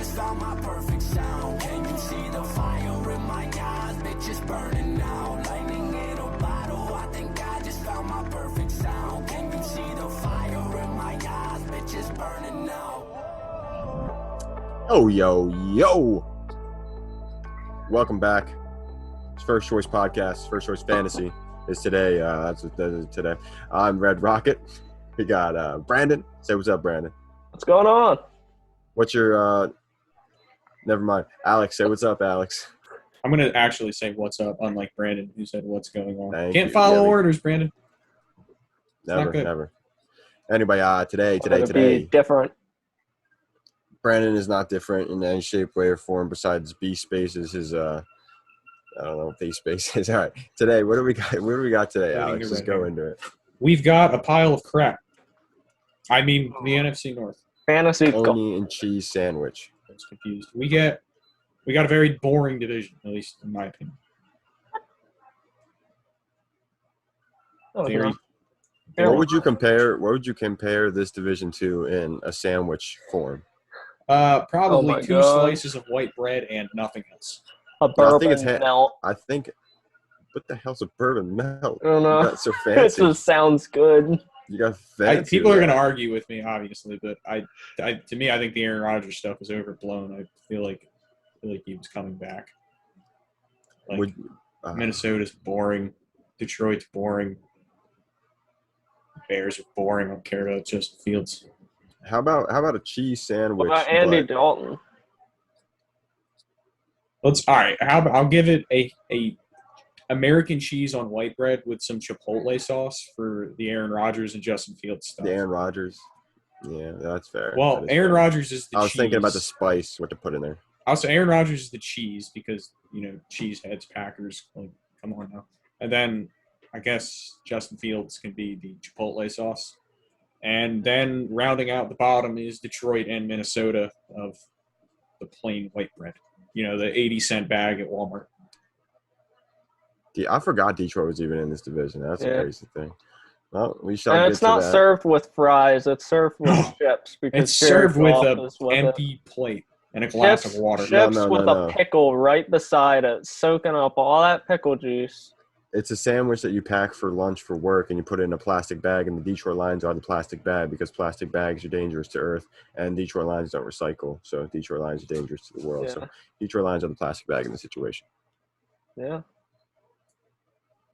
just found my perfect sound. Can you see the fire in my eyes? Bitch, it's burning now. Lightning in a bottle. I think I just found my perfect sound. Can you see the fire in my eyes? Bitch, it's burning now. Oh, yo. Welcome back. It's First Choice Podcast, First Choice Fantasy is today. That's what that is today. I'm Red Rocket. We got Brandon. Say what's up, Brandon. What's going on? What's your never mind. Alex, say what's up, Alex. I'm going to actually say what's up, unlike Brandon, who said what's going on. Thank Can't you. follow orders, Brandon. Never. Anyway, today. Be different. Brandon is not different in any shape, way, or form besides B spaces his I don't know what B space is. All right. Today, what do we got? What do we got today, Alex? Just go into it. We've got a pile of crap. I mean, the NFC North. Fantasy Bologna and cheese sandwich. I was confused. We got a very boring division, at least in my opinion. Very. What would you compare this division to in a sandwich form? Probably two slices of white bread and nothing else. A bourbon melt. I think. What the hell's a bourbon melt? I don't know. You got so fancy. It just sounds good. You got fancy. People are going to argue with me, obviously, but to me, I think the Aaron Rodgers stuff is overblown. I feel like he was coming back. Minnesota's boring. Detroit's boring. Bears are boring. I don't care about Justin Fields. How about a cheese sandwich? What about Andy Dalton? All right. I'll give it a American cheese on white bread with some Chipotle sauce for the Aaron Rodgers and Justin Fields stuff. The Aaron Rodgers. Yeah, that's fair. Well, Aaron Rodgers is the cheese. I was thinking about the spice, what to put in there. Also, Aaron Rodgers is the cheese because, cheeseheads, Packers, come on now. And then I guess Justin Fields can be the Chipotle sauce. And then rounding out the bottom is Detroit and Minnesota of the plain white bread. The 80-cent bag at Walmart. I forgot Detroit was even in this division. That's a crazy thing. Well, we shall And it's not served with fries. It's served with chips. Because it's served with an empty plate and a glass of water. Chips with a pickle right beside it, soaking up all that pickle juice. It's a sandwich that you pack for lunch for work, and you put it in a plastic bag, and the Detroit Lions are the plastic bag because plastic bags are dangerous to Earth, and Detroit Lions don't recycle, so Detroit Lions are dangerous to the world. Yeah. So Detroit Lions are the plastic bag in the situation. Yeah.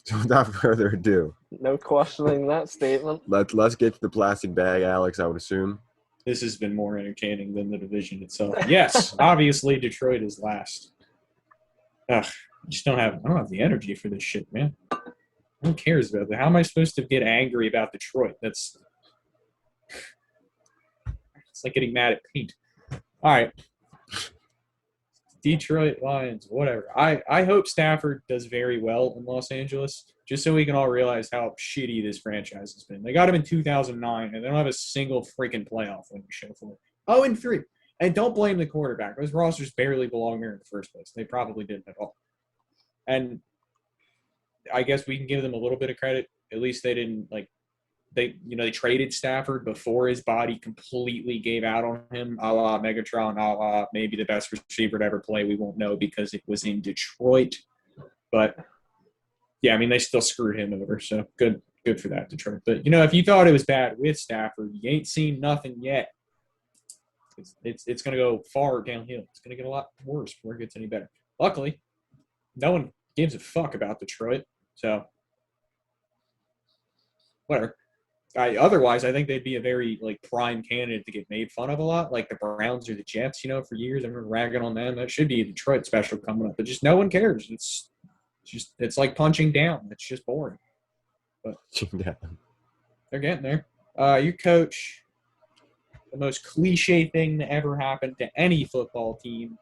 So without further ado. No questioning that statement. Let's get to the plastic bag, Alex, I would assume. This has been more entertaining than the division itself. Yes, obviously Detroit is last. Ugh. I don't have the energy for this shit, man. Who cares about that? How am I supposed to get angry about Detroit? It's like getting mad at paint. All right. Detroit Lions, whatever. I hope Stafford does very well in Los Angeles, just so we can all realize how shitty this franchise has been. They got him in 2009, and they don't have a single freaking playoff win to show for it. 0-3. And don't blame the quarterback. Those rosters barely belong there in the first place. They probably didn't at all. And I guess we can give them a little bit of credit. At least they didn't they traded Stafford before his body completely gave out on him, a la Megatron, a la maybe the best receiver to ever play. We won't know because it was in Detroit. But yeah, they still screwed him over. So good for that, Detroit. But if you thought it was bad with Stafford, you ain't seen nothing yet. It's going to go far downhill. It's going to get a lot worse before it gets any better. Luckily, no one gives a fuck about Detroit, so whatever. Otherwise, I think they'd be a very prime candidate to get made fun of a lot, like the Browns or the Jets. For years, I remember ragging on them. That should be a Detroit special coming up, but just no one cares. It's like punching down. It's just boring. But they're getting there. Your coach, the most cliche thing that ever happened to any football team.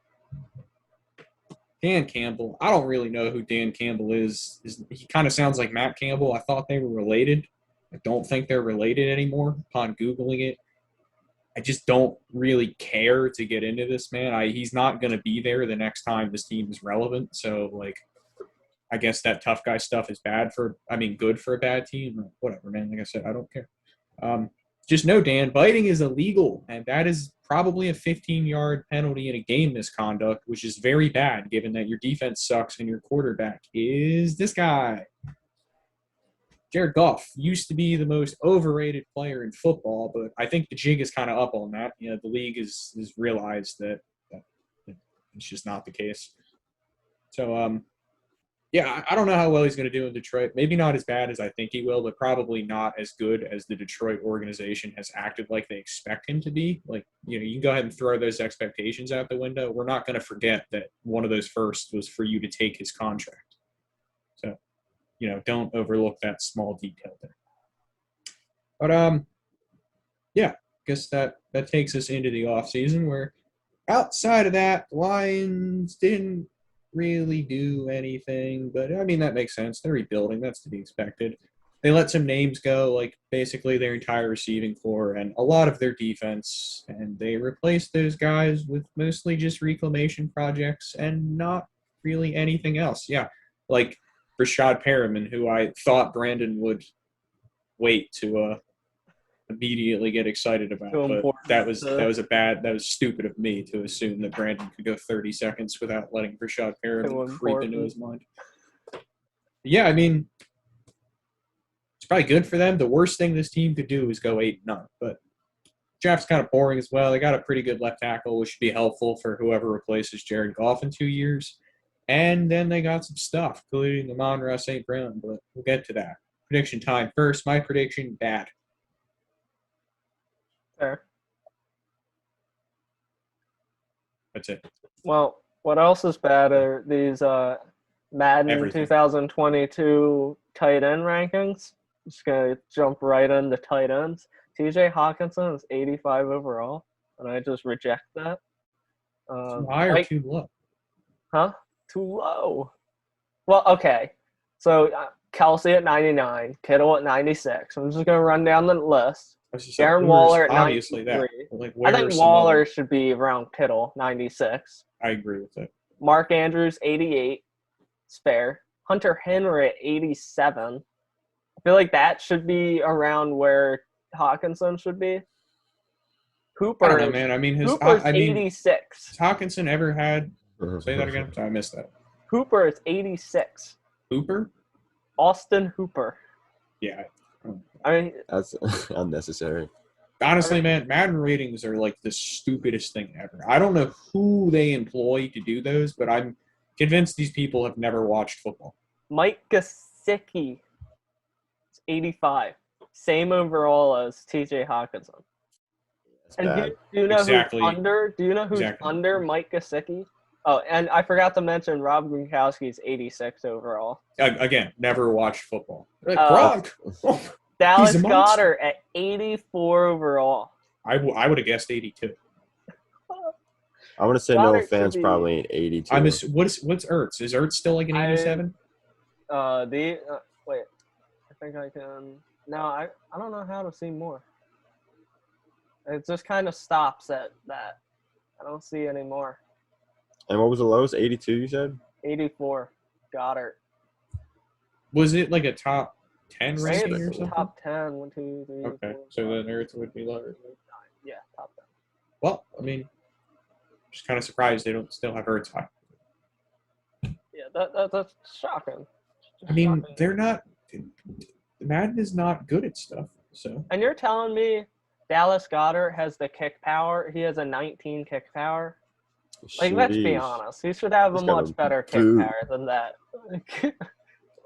Dan Campbell. I don't really know who Dan Campbell is. He kind of sounds like Matt Campbell. I thought they were related. I don't think they're related anymore upon Googling it. I just don't really care to get into this, man. He's not going to be there the next time this team is relevant. So, I guess that tough guy stuff is good for a bad team. Or whatever, man. Like I said, I don't care. just know, Dan, biting is illegal, and that is probably a 15-yard penalty in a game misconduct, which is very bad given that your defense sucks and your quarterback is this guy. Jared Goff used to be the most overrated player in football, but I think the jig is kind of up on that. The league has realized that it's just not the case. So, yeah, I don't know how well he's going to do in Detroit. Maybe not as bad as I think he will, but probably not as good as the Detroit organization has acted like they expect him to be. Like, you can go ahead and throw those expectations out the window. We're not going to forget that one of those firsts was for you to take his contract. So, don't overlook that small detail there. But, yeah, I guess that takes us into the offseason where outside of that, Lions didn't really do anything, but I mean, that makes sense. They're rebuilding. That's to be expected. They let some names go, like basically their entire receiving core and a lot of their defense, and they replaced those guys with mostly just reclamation projects and not really anything else. Yeah, like Rashad Perriman, who I thought Brandon would wait to immediately get excited about, but that was stupid of me to assume that Brandon could go 30 seconds without letting Rashad Perriman creep into his mind. Yeah, I mean, it's probably good for them. The worst thing this team could do is go 8-0, but draft's kind of boring as well. They got a pretty good left tackle, which should be helpful for whoever replaces Jared Goff in 2 years. And then they got some stuff, including Amon-Ra St. Brown, but we'll get to that. Prediction time. First, my prediction, bad. Fair. That's it. Well, what else is bad are these Madden Everything. 2022 tight end rankings. Just going to jump right into tight ends. TJ Hawkinson is 85 overall, and I just reject that. Too high or too low? Huh? Too low. Well, okay. So Kelsey at 99, Kittle at 96. I'm just going to run down the list. Darren Waller at 93. Like, I think Waller should be around Kittle, 96. I agree with it. Mark Andrews, 88. Spare. Hunter Henry at 87. I feel like that should be around where Hawkinson should be. Hooper. I don't know, man. I mean, Hooper's 86. Has Hawkinson ever had? Say that again. Sorry, I missed that. Hooper is 86. Hooper? Austin Hooper. Yeah. I mean, That's unnecessary. Honestly, man, Madden ratings are like the stupidest thing ever. I don't know who they employ to do those, but I'm convinced these people have never watched football. Mike Gesicki is 85. Same overall as TJ Hawkinson. And do you know Exactly. who's under? Do you know who's under Mike Gesicki? Oh, and I forgot to mention Rob Gronkowski's 86 overall. Again, never watched football. Gronk. Dallas Goedert at 84 overall. I would have guessed 82. I want to say Goddard no offense, probably an 82. What's Ertz? Is Ertz still like an 87? Wait, I think I can. No, I don't know how to see more. It just kind of stops at that. I don't see any more. And what was the lowest? 82, you said? 84. Goddard. Was it like a top 10 ranking or something? Top 10. 1, 2, 3. Okay, 4, so then Ertz would be lower. 9. Yeah, top 10. Well, I mean, just kind of surprised they don't still have Ertz high. Yeah, that's shocking. I mean, they're not. Madden is not good at stuff. So. And you're telling me Dallas Goedert has the kick power? He has a 19 kick power. Like, let's be honest. He should have a much better kick power than that.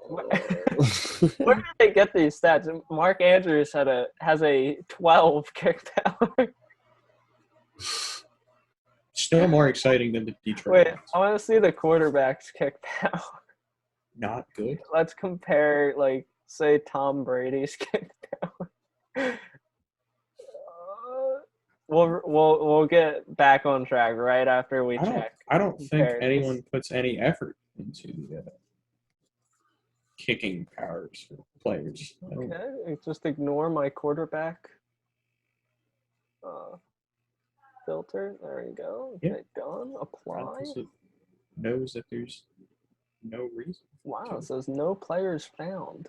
Where did they get these stats? Mark Andrews has a 12 kick power. Still more exciting than the Detroit. Wait, I want to see the quarterback's kick power. Not good. Let's compare, like, say Tom Brady's kick power. We'll get back on track right after we check. I don't think anyone puts any effort into the kicking powers for players. Okay, just ignore my quarterback filter. There you go. Okay, done. Apply. It knows that there's no reason. Wow, it says no players found.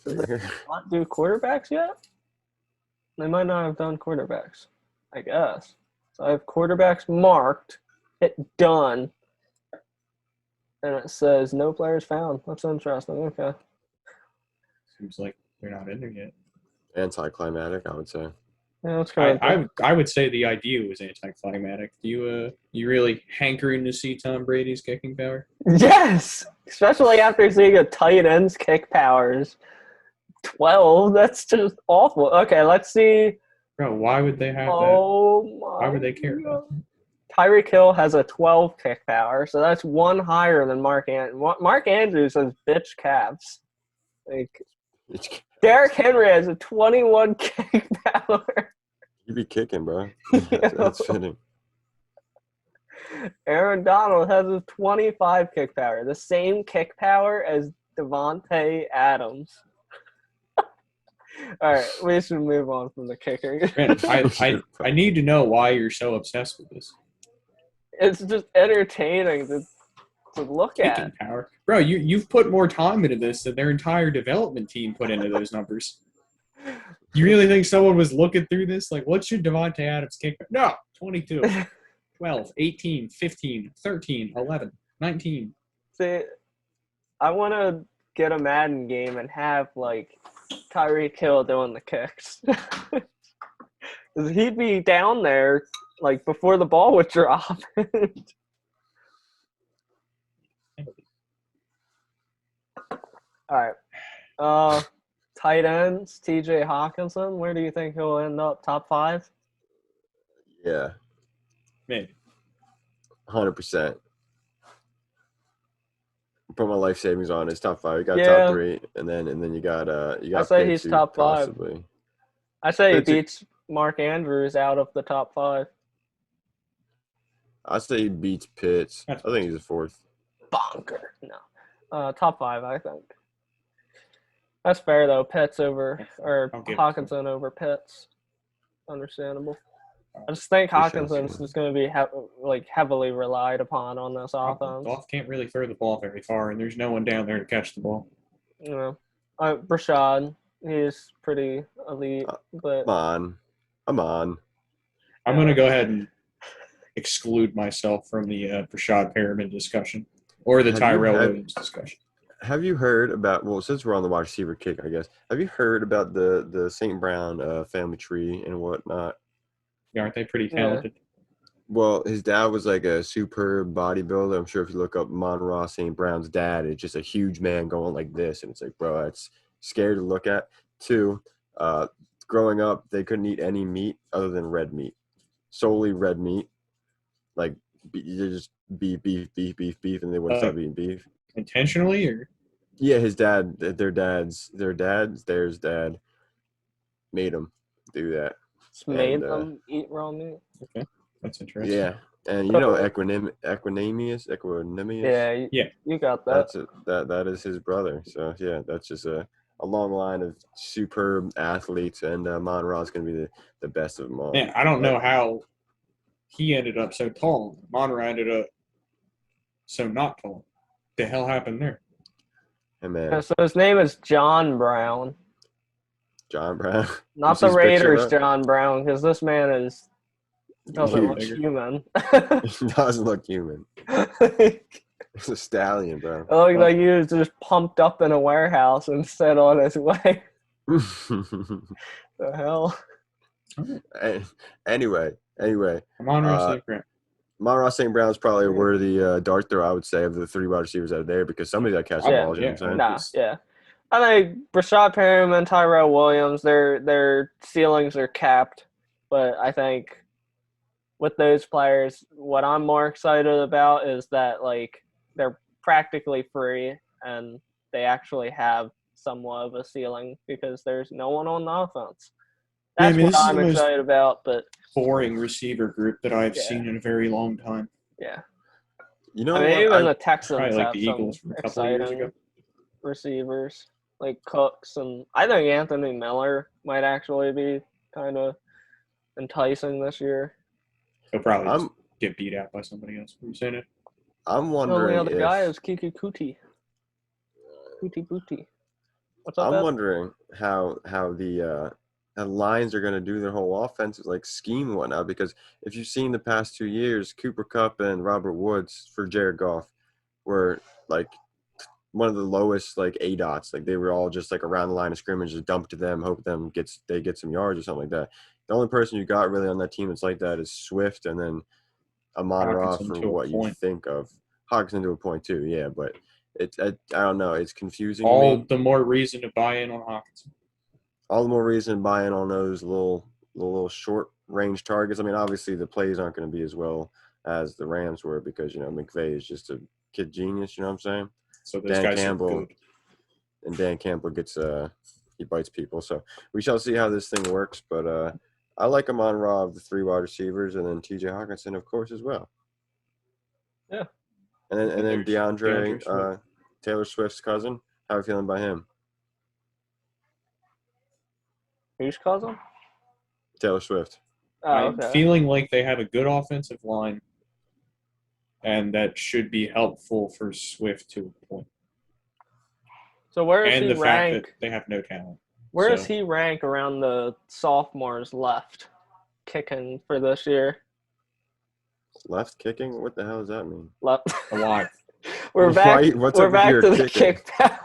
Does it not do quarterbacks yet? They might not have done quarterbacks, I guess. So I have quarterbacks marked, hit done, and it says no players found. That's interesting. Okay. Seems like they're not in there yet. Anticlimactic, I would say. Yeah, that's kind of I would say the idea was anticlimactic. Do you really hankering to see Tom Brady's kicking power? Yes! Especially after seeing a tight end's kick powers. 12, that's just awful. Okay, let's see. Bro, why would they have that? Oh my Why would they care about that? Tyreek Hill has a 12 kick power, so that's one higher than Mark Andrews. Mark Andrews has bitch calves. Like Derrick Henry has a 21 kick power. You be kicking, bro. That's fitting. Aaron Donald has a 25 kick power, the same kick power as Devontae Adams. All right, we should move on from the kicker. Man, I need to know why you're so obsessed with this. It's just entertaining to look Kicking at. power. Bro, you've put more time into this than their entire development team put into those numbers. You really think someone was looking through this? Like, what should Devontae Adams kick? No, 22, 12, 18, 15, 13, 11, 19. See, I want to get a Madden game and have, like, Tyreek Hill doing the kicks. 'Cause he'd be down there, like, before the ball would drop. All right. Tight ends, TJ Hawkinson. Where do you think he'll end up? Top 5? Yeah, Maybe. 100%. Put my life savings on. It's top 5. You got Yeah. top 3, and then you got I say Pitts, he's top 5. possibly. I say he Pitts- beats Mark Andrews out of the top 5. I'd say he beats Pitts. I think he's a 4th. Bonker. No. Top 5, I think. That's fair, though. Pitts over, or I'll give it to Hawkinson over Pitts. Understandable. I just think Hawkinson's just going to be heavily relied upon on this offense. Goff can't really throw the ball very far, and there's no one down there to catch the ball. You know, Rashad, he's pretty elite, but I'm on. I'm going to go ahead and exclude myself from the Rashad Perriman discussion or the Have you Tyrell had- Williams discussion. Have you heard about? Well, since we're on the wide receiver kick, I guess. Have you heard about the St. Brown family tree and whatnot? Yeah, aren't they pretty Yeah. talented? Well, his dad was like a superb bodybuilder. I'm sure if you look up Monroe St. Brown's dad, it's just a huge man going like this, and it's like, bro, it's scary to look at. 2, growing up, they couldn't eat any meat other than red meat, solely red meat. Like you just beef, and they wouldn't stop eating beef. Intentionally, or Yeah, his dad, their dad made him do that. just made And, them eat raw meat. that's interesting. Yeah, and you know Equanimous. Yeah, you got that. That is his brother. So yeah, that's just a long line of superb athletes, and Monroe's going to be the best of them all. Man, I don't know how he ended up so tall. Monroe ended up so not tall. The hell happened there? Hey man, So his name is John Brown, John Brown. not see the his picture, Raiders though? John Brown, because this man doesn't look Huge. human. He doesn't look human. It's a stallion, bro. It looked like he was just pumped up in a warehouse and set on his way. The hell? Anyway, Monroe St. Brown. Monroe St. Brown is probably a worthy dart throw, I would say, of the 3 wide receivers out of there, because somebody's got to catch the Yeah, ball. You know what I'm saying? Nah, yeah. I think Rashad Perriman, Tyrell Williams, their ceilings are capped. But I think with those players, what I'm more excited about is that, like, they're practically free and they actually have somewhat of a ceiling because there's no one on the offense. That's this what is I'm the most excited about. But boring receiver group that I've seen in a very long time. yeah. You know I mean, what? even the Texans Probably like have the some Eagles from a couple of years exciting ago. receivers, like Cooks, and I think Anthony Miller might actually be kind of enticing this year. He'll probably just get beat out by somebody else. Were you saying it? I'm The only wondering other guy is Kiki Kuti. Kuti Booty. What's up, I'm Ed? wondering how the the Lions are going to do their whole offensive like scheme and whatnot. Because if you've seen the past 2 years, Cooper Kupp and Robert Woods for Jared Goff were like one of the lowest like ADOTs. Like they were all just like around the line of scrimmage, just dump to them, hope they get some yards or something like that. The only person you got really on that team that's like that is Swift, and then Amon-Ra Hockenson for to a what you point. think of. Hockenson to a point too, yeah. But I don't know. It's confusing All me. the more reason to buy in on Hockenson. All the more reason to buy in on those little short range targets. I mean, obviously the plays aren't going to be as well as the Rams were because McVay is just a kid genius. You know what I'm saying? So those Dan guys Campbell are good. and Dan Campbell gets he bites people. So we shall see how this thing works. But I like Amon-Ra of the 3 wide receivers, and then T.J. Hockenson, of course, as well. Yeah. And then There's DeAndre Swift. Taylor Swift's cousin. How are you feeling by him? Who's cousin? Taylor Swift. Oh, I'm okay. feeling like they have a good offensive line, and that should be helpful for Swift to a point. So where is And he the fact rank? that they have no talent. Where So- does he rank around the sophomores left kicking for this year? Left kicking? What the hell does that mean? Left. Alive. We're back. Right? What's we're up with back your to the kicking? kick power.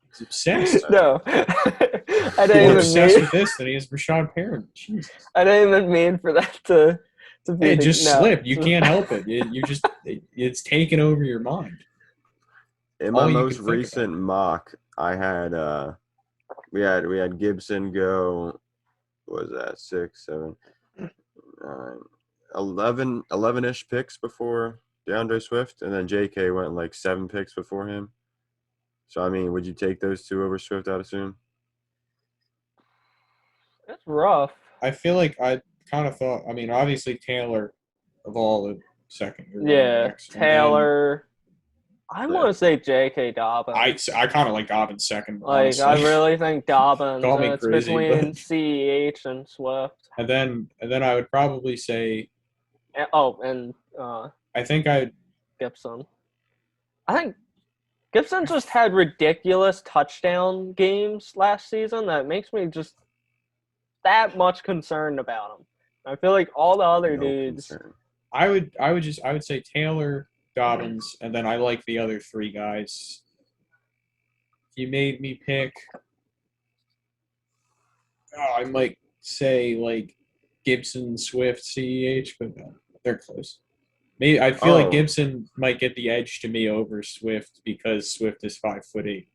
He's obsessed. No, I More didn't obsessed even with this than he is Rashad Perriman. Jesus. I didn't even mean for that to be. It just no. slipped. You can't help it. It's taken over your mind. In All my you most can think recent mock, I had we had Gibson go. What was that? 6, 7, 9, 11-ish picks before DeAndre Swift, and then J.K. went like 7 picks before him. So I mean, would you take those 2 over Swift? I'd assume. It's rough. I feel like I kind of thought. I mean, obviously Taylor of all the second year. Yeah, backs, and Taylor. I want to say J.K. Dobbins. I kind of like Dobbins second. Like honestly. I really think Dobbins. Call me It's crazy, between but- CEH and Swift. And then I would probably say And I think I'd Gibson. I think Gibson just had ridiculous touchdown games last season that makes me just that much concerned about him. I feel like all the other No dudes. concern. I would say Taylor, Dobbins, and then I like the other 3 guys. If you made me pick, I might say like Gibson, Swift, CEH, but no, they're close. Maybe I feel like Gibson might get the edge to me over Swift because Swift is 5'8".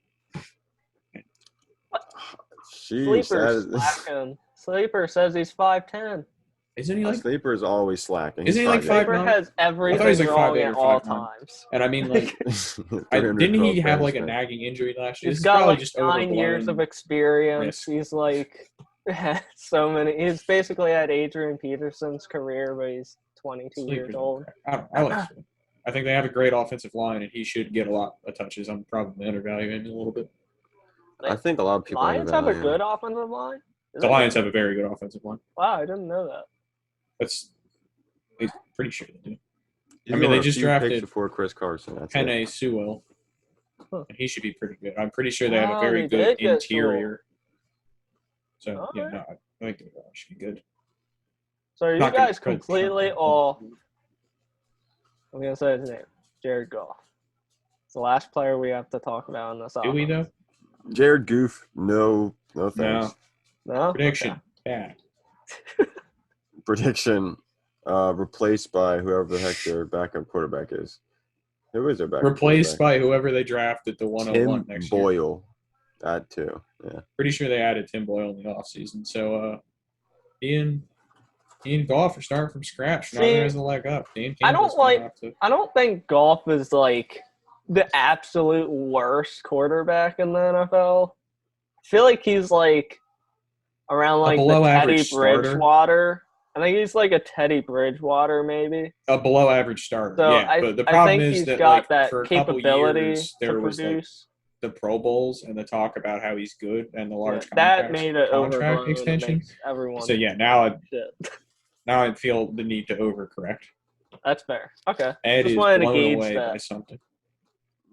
Jeez, Sleeper's slacking. Sleeper says he's 5'10". Isn't he like? Sleeper is always slacking. Isn't he like 5'8". Sleeper 5'9"? has I thought he was everything like wrong 5'8" at or all 5'9". times. And I mean, like, 312 didn't he have pounds, like a man. nagging injury last year? He's This is got probably like just 9 years of overblown experience. risk. He's like so many. He's basically had Adrian Peterson's career, but he's 22 years Sleeper's old. okay. I like Swift. I think they have a great offensive line, and he should get a lot of touches. I'm probably undervaluing him a little bit. I think a lot of people Lions have a undervalue him. good offensive line. Is The it Lions good? have a very good offensive line. Wow, I didn't know that. I'm pretty sure they do. He's I mean, going they a just few picks drafted before Chris Carson. That's it. Penei Sewell, Huh. and he should be pretty good. I'm pretty sure they have a Oh, very they good did get interior. So, All yeah, right. no, I think they should be good. So are you Not gonna guys coach, completely not- all? I'm gonna say his name, Jared Goff. It's the last player we have to talk about in this. Do we, though? Jared Goof, no thanks. No. Prediction, Okay. bad. Prediction, replaced by whoever the heck their backup quarterback is. Who is their backup Replaced quarterback? by whoever they drafted the 101 Tim next year. Boyle. That too, yeah. Pretty sure they added Tim Boyle in the offseason. So, Ian Goff are starting from scratch. Now See, there is a leg up. Dan I Campbell's don't gonna like- have to- I don't think Goff is like the absolute worst quarterback in the NFL. I feel like he's like around like the below Teddy average starter. Bridgewater. I think he's like a Teddy Bridgewater maybe. a below average starter. So Yeah, but the I problem think is he's that got like that for a couple capability years there to was like produce. the Pro Bowls and the talk about how he's good and the large That made it contract overblown. extension. It makes everyone. So yeah, now shit. I feel the need to overcorrect. That's fair. Okay. Ed Just is wanted to blown gauge away that. by something.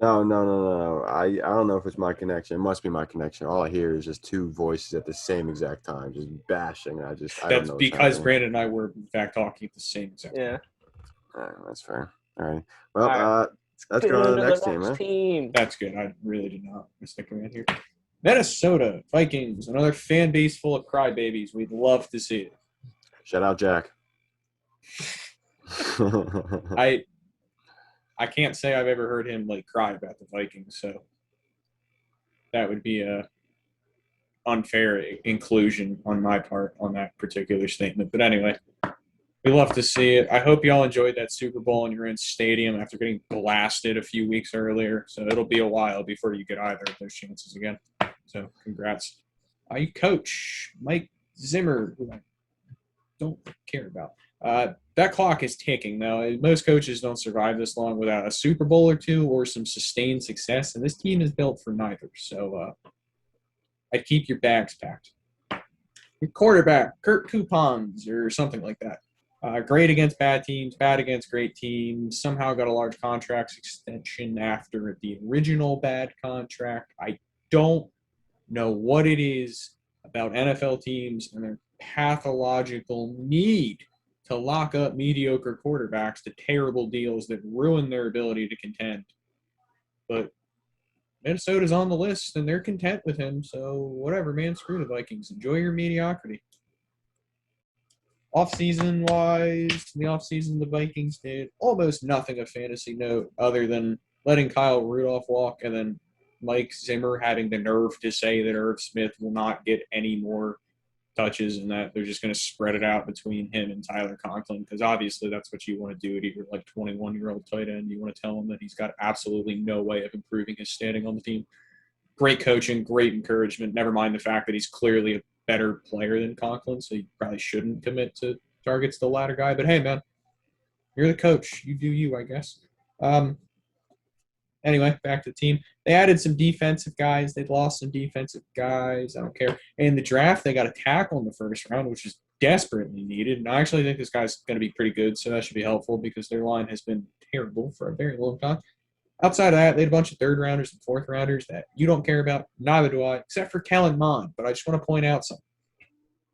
No. I don't know if it's my connection. It must be my connection. All I hear is just two voices at the same exact time, just bashing. I don't That's know what's because happening. Brandon and I were in fact talking at the same exact time. Yeah. All right, that's fair. All right. Well, All right. let's Get go on to into the next team, man. team. That's good. I really did not stick around here. Minnesota Vikings, another fan base full of crybabies. We'd love to see it. Shout out Jack. I can't say I've ever heard him like cry about the Vikings, so that would be a unfair inclusion on my part on that particular statement. But anyway, we love to see it. I hope y'all enjoyed that Super Bowl in your own stadium after getting blasted a few weeks earlier. So it'll be a while before you get either of those chances again. So congrats. You coach Mike Zimmer, who I don't care about. That clock is ticking now. Most coaches don't survive this long without a Super Bowl or two or some sustained success, and this team is built for neither. So I'd keep your bags packed. Your quarterback, Kurt Coupons, or something like that. Great against bad teams, bad against great teams. Somehow got a large contract extension after the original bad contract. I don't know what it is about NFL teams and their pathological need to lock up mediocre quarterbacks to terrible deals that ruin their ability to contend. But Minnesota's on the list and they're content with him. So whatever, man. Screw the Vikings. Enjoy your mediocrity. Offseason wise, in the offseason, the Vikings did almost nothing of fantasy note other than letting Kyle Rudolph walk and then Mike Zimmer having the nerve to say that Irv Smith will not get any more touches and that they're just going to spread it out between him and Tyler Conklin because obviously that's what you want to do at your like 21-year-old tight end. You want to tell him that he's got absolutely no way of improving his standing on the team. Great coaching, great encouragement. Never mind the fact that he's clearly a better player than Conklin, so you probably shouldn't commit to targets the latter guy. But hey, man, you're the coach. You do you, I guess. Anyway, back to the team. They added some defensive guys. They'd lost some defensive guys. I don't care. In the draft, they got a tackle in the first round, which is desperately needed. And I actually think this guy's going to be pretty good, so that should be helpful because their line has been terrible for a very long time. Outside of that, they had a bunch of third-rounders and fourth-rounders that you don't care about. Neither do I, except for Kellen Mond. But I just want to point out something.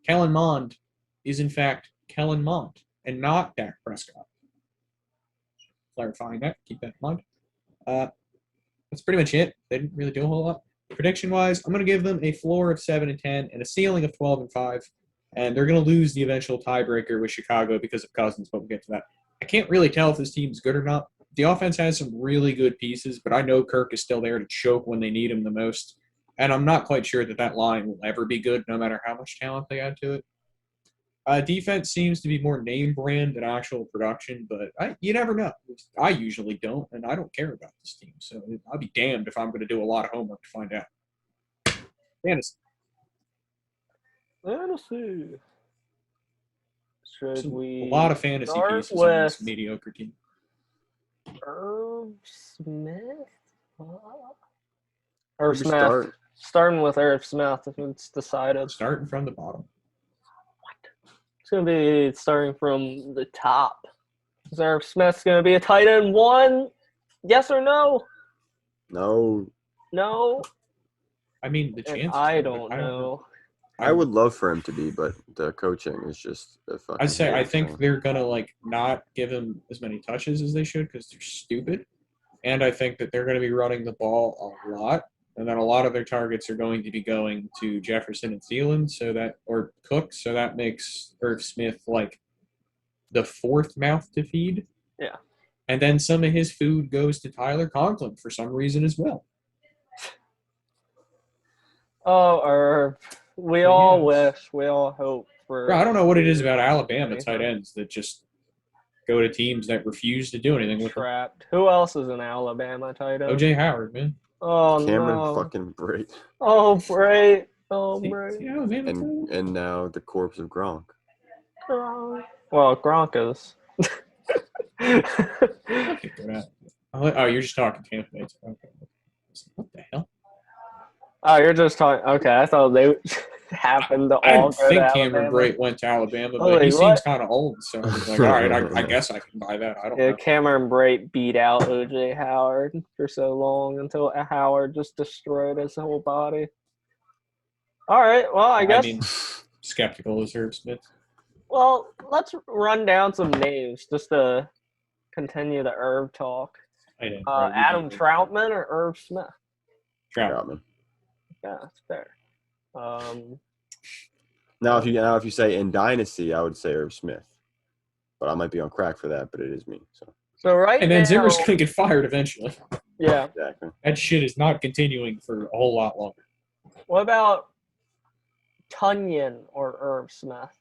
Kellen Mond is, in fact, Kellen Mond and not Dak Prescott. Clarifying that. Keep that in mind. That's pretty much it. They didn't really do a whole lot. Prediction-wise, I'm going to give them a floor of 7-10 and a ceiling of 12-5. And they're going to lose the eventual tiebreaker with Chicago because of Cousins, but we'll get to that. I can't really tell if this team's good or not. The offense has some really good pieces, but I know Kirk is still there to choke when they need him the most. And I'm not quite sure that that line will ever be good, no matter how much talent they add to it. Defense seems to be more name brand than actual production, but you never know. I usually don't, and I don't care about this team. So I'll be damned if I'm going to do a lot of homework to find out. Fantasy. Should we a lot of fantasy pieces on this mediocre team. Irv Smith? Irv Smith. Starting with Irv Smith, if it's decided. Starting from the bottom. It's going to be starting from the top. Is Irv Smith's going to be a tight end one? Yes or no? No. No? I mean, the chances. I don't know. I would love for him to be, but the coaching is just a fucking. I think they're gonna not give him as many touches as they should because they're stupid, and I think that they're gonna be running the ball a lot, and then a lot of their targets are going to be going to Jefferson and Thielen, or Cook, so that makes Irv Smith like the fourth mouth to feed. Yeah, and then some of his food goes to Tyler Conklin for some reason as well. Oh, Irv. We all wish, we all hope for. Bro, I don't know what it is about Alabama tight ends that just go to teams that refuse to do anything with them. Who else is an Alabama tight end? O.J. Howard, man. Oh, Cameron fucking Brate. Oh, Brate. Oh, Brate. And now the corpse of Gronk. Well, Gronk is. Oh, you're just talking Tampa Bay. Okay. What the hell? Oh, you're just talking. Okay, I thought they. happened to I all didn't go to think Cameron Alabama. Brate went to Alabama, but Holy he what? seems kind of old. So I was like, all right, I guess I can buy that. I don't Yeah, know. Cameron Brate beat out OJ Howard for so long until Howard just destroyed his whole body. All right, well, I guess. mean, skeptical is Herb Smith. Well, let's run down some names just to continue the Herb talk. I didn't. Adam Troutman or Herb Smith? Troutman. Yeah, that's fair. Now, if you say in Dynasty, I would say Irv Smith, but I might be on crack for that. But it is me. So right And then now, Zimmer's gonna get fired eventually. Yeah. Exactly. That shit is not continuing for a whole lot longer. What about Tunyon or Irv Smith?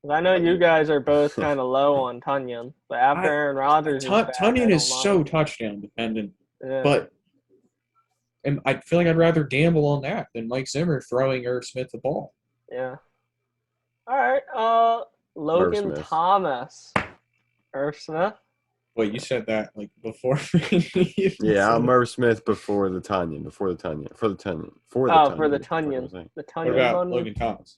'Cause I know you guys are both kind of low on Tunyon, but after Aaron Rodgers is back, Tunyon I is don't so mind. touchdown dependent, Yeah. but and I feel like I'd rather gamble on that than Mike Zimmer throwing Irv Smith the ball. Yeah. All right. Logan Smith. Thomas. Irv Smith. Wait, you said that like before. Yeah, I'm Irv Smith before the Tunyon. For the Tunyon. For the Tunyon. The Tunyon. What about Tunyon? Logan Thomas?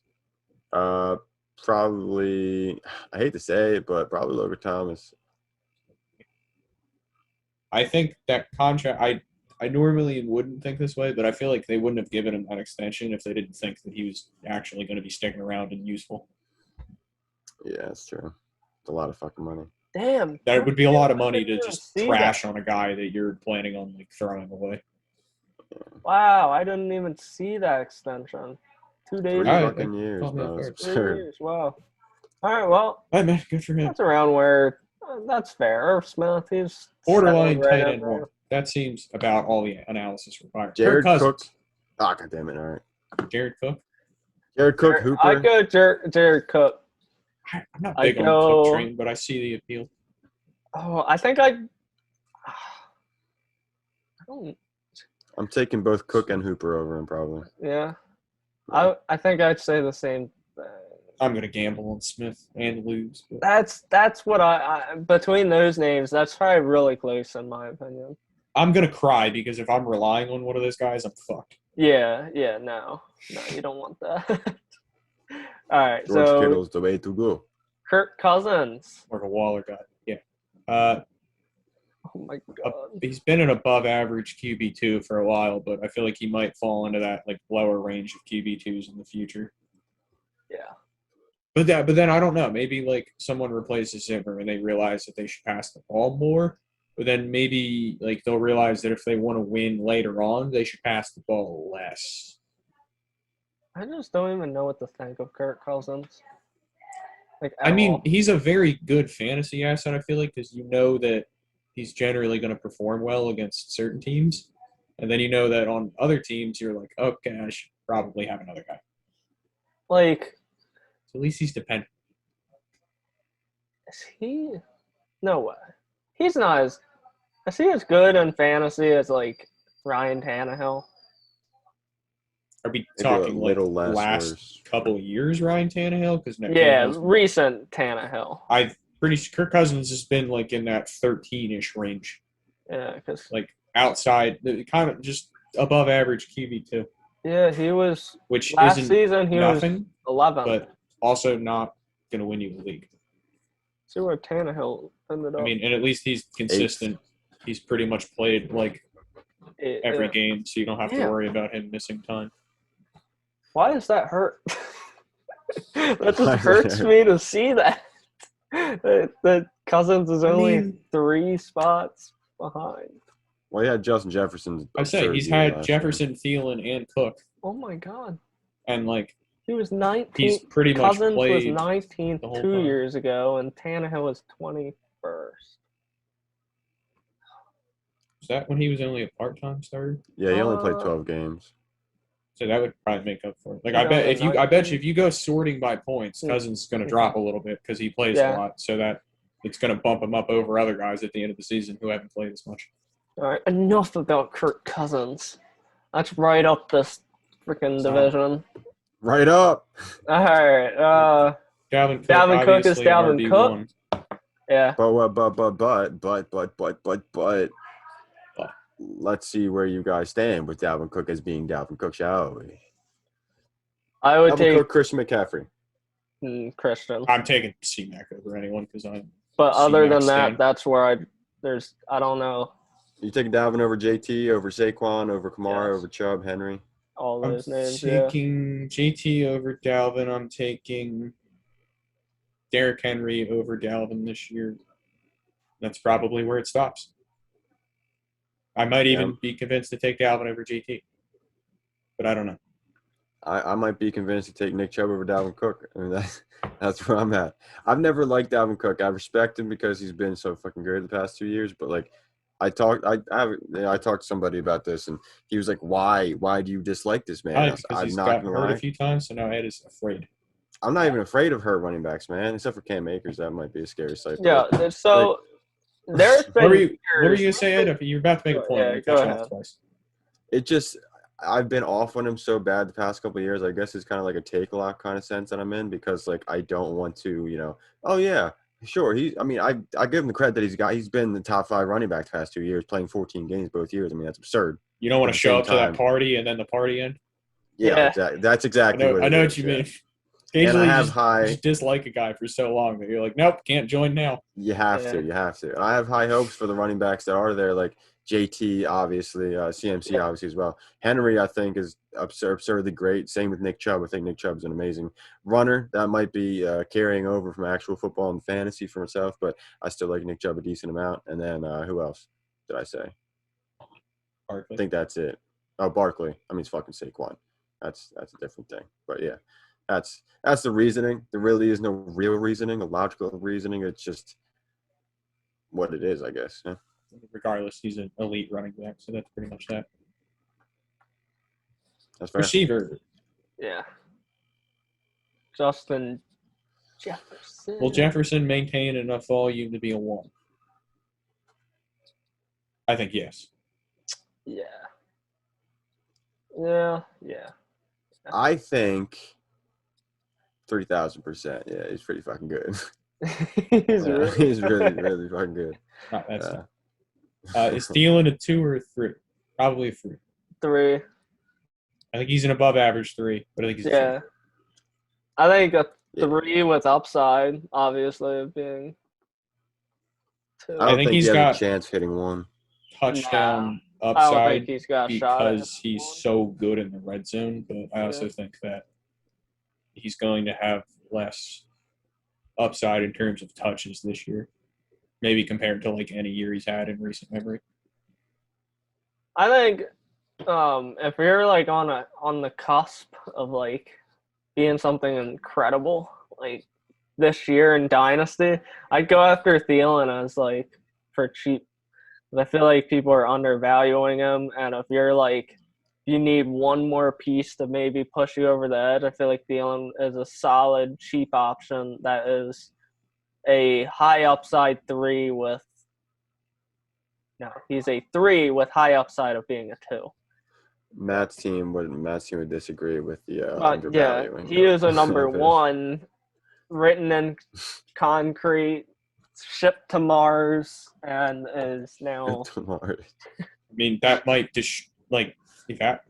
Probably. I hate to say it, but probably Logan Thomas. I think that contract. I normally wouldn't think this way, but I feel like they wouldn't have given him that extension if they didn't think that he was actually going to be sticking around and useful. Yeah, that's true. It's a lot of fucking money. Damn. That would be a lot of money to didn't just see trash that. on a guy that you're planning on like throwing away. Wow, I didn't even see that extension. 2 days. 3 All right, fucking years, caught me bro. off It's guard. 3 absurd. years. Wow. All right. Well, Hey man, good for him. that's around where. That's fair. Irv Smith, he's Borderline settled right tight up end there. one. That seems about all the analysis required. Jared Kirk Cook. Cousins. Oh, God damn it. All right. Jared Cook. Jared Cook, Hooper. I go Jared Cook. I'm not I big on the go- Cook train, but I see the appeal. Oh, I think I don't. I'm taking both Cook and Hooper over him, probably. Yeah. I think I'd say the same thing. I'm gonna gamble on Smith and lose. But That's what I between those names. That's probably really close in my opinion. I'm gonna cry because if I'm relying on one of those guys, I'm fucked. Yeah. No, you don't want that. All right. George So Kittle's the way to go. Kirk Cousins. More of a Waller guy. Yeah. Oh my god. He's been an above average QB2 for a while, but I feel like he might fall into that like lower range of QB2s in the future. Yeah. But then I don't know. Maybe like someone replaces Zimmer and they realize that they should pass the ball more. But then maybe like they'll realize that if they want to win later on, they should pass the ball less. I just don't even know what to think of Kirk Cousins. Like, I at mean, all. he's a very good fantasy asset, I feel like, because you know that he's generally going to perform well against certain teams. And then you know that on other teams, you're like, okay, I should probably have another guy. Like, So at least he's dependent. is he? No way. He's not as. Is he as good in fantasy as like Ryan Tannehill? Are we Maybe a talking like little less last worse. couple of years, Ryan Tannehill? Because Yeah, recent Tannehill. I'm pretty sure Kirk Cousins has been like in that 13-ish range, Yeah, because like outside, kind of just above average QB2, yeah, he was which last isn't season. He nothing, was 11th. but also not going to win you the league. See where Tannehill ended up. I mean, and at least he's consistent. He's pretty much played like every Yeah. game, so you don't have to Yeah. worry about him missing time. Why does that hurt? That just hurts me to see that. That Cousins is only 3 spots behind. Well, he had Justin Jefferson's. I say absurd he's year had last Jefferson, Thielen, and Cook, Oh my god. and like He was 19th. he's pretty much Cousins was played. 19th the whole 2 time. years ago, and Tannehill was 21st. Was that when he was only a part-time starter? year. Yeah, he only played 12 games. So that would probably make up for it. Like Yeah, I bet you 19. if you go sorting by points, Cousins is going to drop a little bit because he plays Yeah. a lot. So that it's going to bump him up over other guys at the end of the season who haven't played as much. All right, enough about Kirk Cousins. Let's write up this freaking So- division. Right up. All right. Dalvin Cook, Dalvin Cook is obviously Dalvin RB1. Yeah. But. Let's see where you guys stand with Dalvin Cook as being Dalvin Cook, shall we? I would Dalvin take Cook, Christian McCaffrey. Christian. I'm taking C-Mac over anyone because I'm. But other C-Mac than stan. that, that's where I don't know You taking Dalvin over JT, over Saquon, over Kamara, Yes. over Chubb, Henry? all I'm those names. Yeah. taking JT over Dalvin. I'm taking Derrick Henry over Dalvin this year. That's probably where it stops. I might even be convinced to take Dalvin over JT, but I don't know. I might be convinced to take Nick Chubb over Dalvin Cook. I mean, that's where I'm at. I've never liked Dalvin Cook. I respect him because he's been so fucking good the past 2 years. But like, I talked to somebody about this, and he was like, "Why do you dislike this man?" Because I'm he's not gotten gonna hurt lie. a few times, so now Ed is afraid. I'm not even afraid of hurt running backs, man. Except for Cam Akers, that might be a scary sight. Yeah. But, So there's been What were you going years- to say, Ed? You're about to make a point. Yeah, You go cut you ahead. off twice. it just I've been off on him so bad the past couple of years. I guess it's kind of like a take a lot kind of sense that I'm in because like I don't want to, oh yeah, sure. I give him the credit that he's been the top 5 running back the past 2 years, playing 14 games both years. I mean, that's absurd. You don't want At to the show same up to that time. party and then the party end? Yeah, Yeah. exactly. That's exactly what I it know is, what you yeah. mean. And I Occasionally, have you just dislike a guy for so long that you're like, nope, can't join now. You have Yeah. to. You have to. And I have high hopes for the running backs that are there, like JT, obviously, CMC, obviously, as well. Henry, I think, is absurdly great. Same with Nick Chubb. I think Nick Chubb's an amazing runner. That might be carrying over from actual football and fantasy for myself, but I still like Nick Chubb a decent amount. And then who else did I say? Barkley. I think that's it. Oh, Barkley. I mean, it's fucking Saquon. That's a different thing. But, yeah, that's the reasoning. There really is no real reasoning, a logical reasoning. It's just what it is, I guess. Yeah. Regardless, he's an elite running back, so that's pretty much that. That's fair. Receiver. Yeah. Justin Jefferson. Will Jefferson maintain enough volume to be a 1? I think yes. Yeah. Yeah. Yeah. I think 3,000%. Yeah, he's pretty fucking good. He's really he's really, really fucking good. That's is Thielen a 2 or a 3? Probably a 3. 3. I think he's an above average 3, but I think he's a 3. Yeah. I think a 3 with upside, obviously, of being 2. I don't think think he's he has got- a chance hitting 1. Touchdown I don't upside think he's got a shot. at because he's so good in the red zone, but I also think that he's going to have less upside in terms of touches this year, maybe compared to like any year he's had in recent memory. I think if you're like on the cusp of like being something incredible like this year in Dynasty, I'd go after Thielen as like for cheap. I feel like people are undervaluing him, and if you're like you need one more piece to maybe push you over the edge, I feel like Thielen is a solid cheap option that is a high upside 3 with he's a 3 with high upside of being a 2. Matt's team would disagree with the undervaluing. He is a number 1, written in concrete, shipped to Mars, and is now. Tomorrow. I mean, that might just get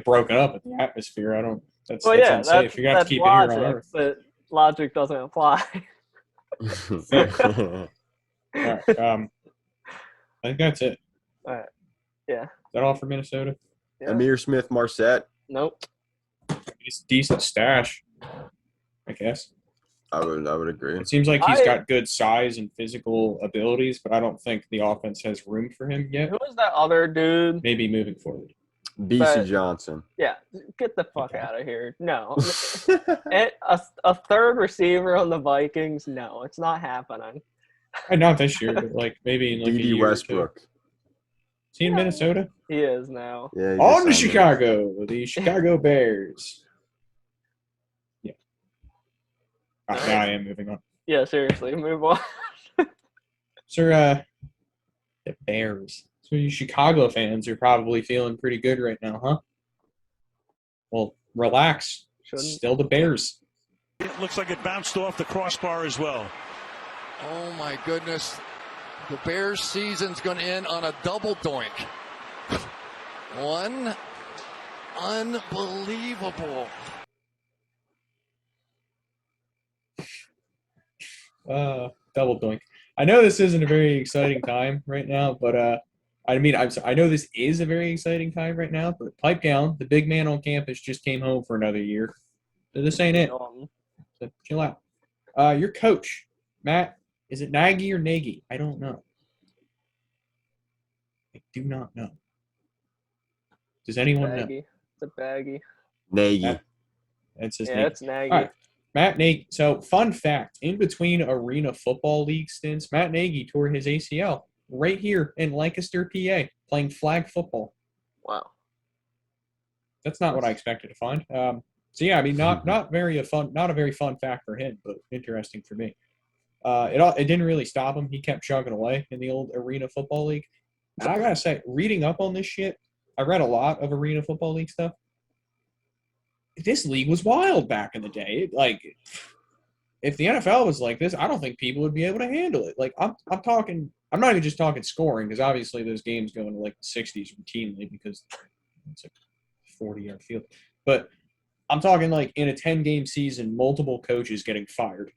broken up in the atmosphere. I don't. That's unsafe. You're gonna have to keep logic, it here on Earth. but logic doesn't apply. All right, I think that's it. All right. Yeah. Is that all for Minnesota? Yeah. Amir Smith Marset. Nope. It's a decent stash, I guess. I would agree. It seems like he's got good size and physical abilities, but I don't think the offense has room for him yet. Who was that other dude? Maybe moving forward. BC Johnson. Yeah, get the fuck out of here. No. A third receiver on the Vikings? No, it's not happening. Not this year, but like maybe in like a D.D. year Westbrook. Or 2. Is he in Minnesota? He is now. Yeah. On to Chicago, the Chicago Bears. Yeah. Now I am moving on. Yeah, seriously, move on. Sir, the Bears. So you Chicago fans are probably feeling pretty good right now, huh? Well, relax. It's still the Bears. It looks like it bounced off the crossbar as well. Oh, my goodness. The Bears' season's going to end on a double doink. One. Unbelievable. Double doink. I know this isn't a very exciting time right now, but I know this is a very exciting time right now, but pipe down. The big man on campus just came home for another year. So this ain't it. So chill out. Your coach, Matt, is it Nagy or Nagy? I don't know. I do not know. Does anyone know? Baggy. It's a baggy. Nagy. That's his Yeah, name. it's Nagy. All right. Matt Nagy. So, fun fact, in between Arena Football League stints, Matt Nagy tore his ACL right here in Lancaster, PA, playing flag football. Wow. That's not what I expected to find. So, yeah, I mean, not a very fun fact for him, but interesting for me. It didn't really stop him. He kept chugging away in the old Arena Football League. And I got to say, reading up on this shit, I read a lot of Arena Football League stuff. This league was wild back in the day. If the NFL was like this, I don't think people would be able to handle it. I'm not even just talking scoring, because obviously those games go into like the 60s routinely because it's a 40-yard field. But I'm talking like in a 10-game season, multiple coaches getting fired.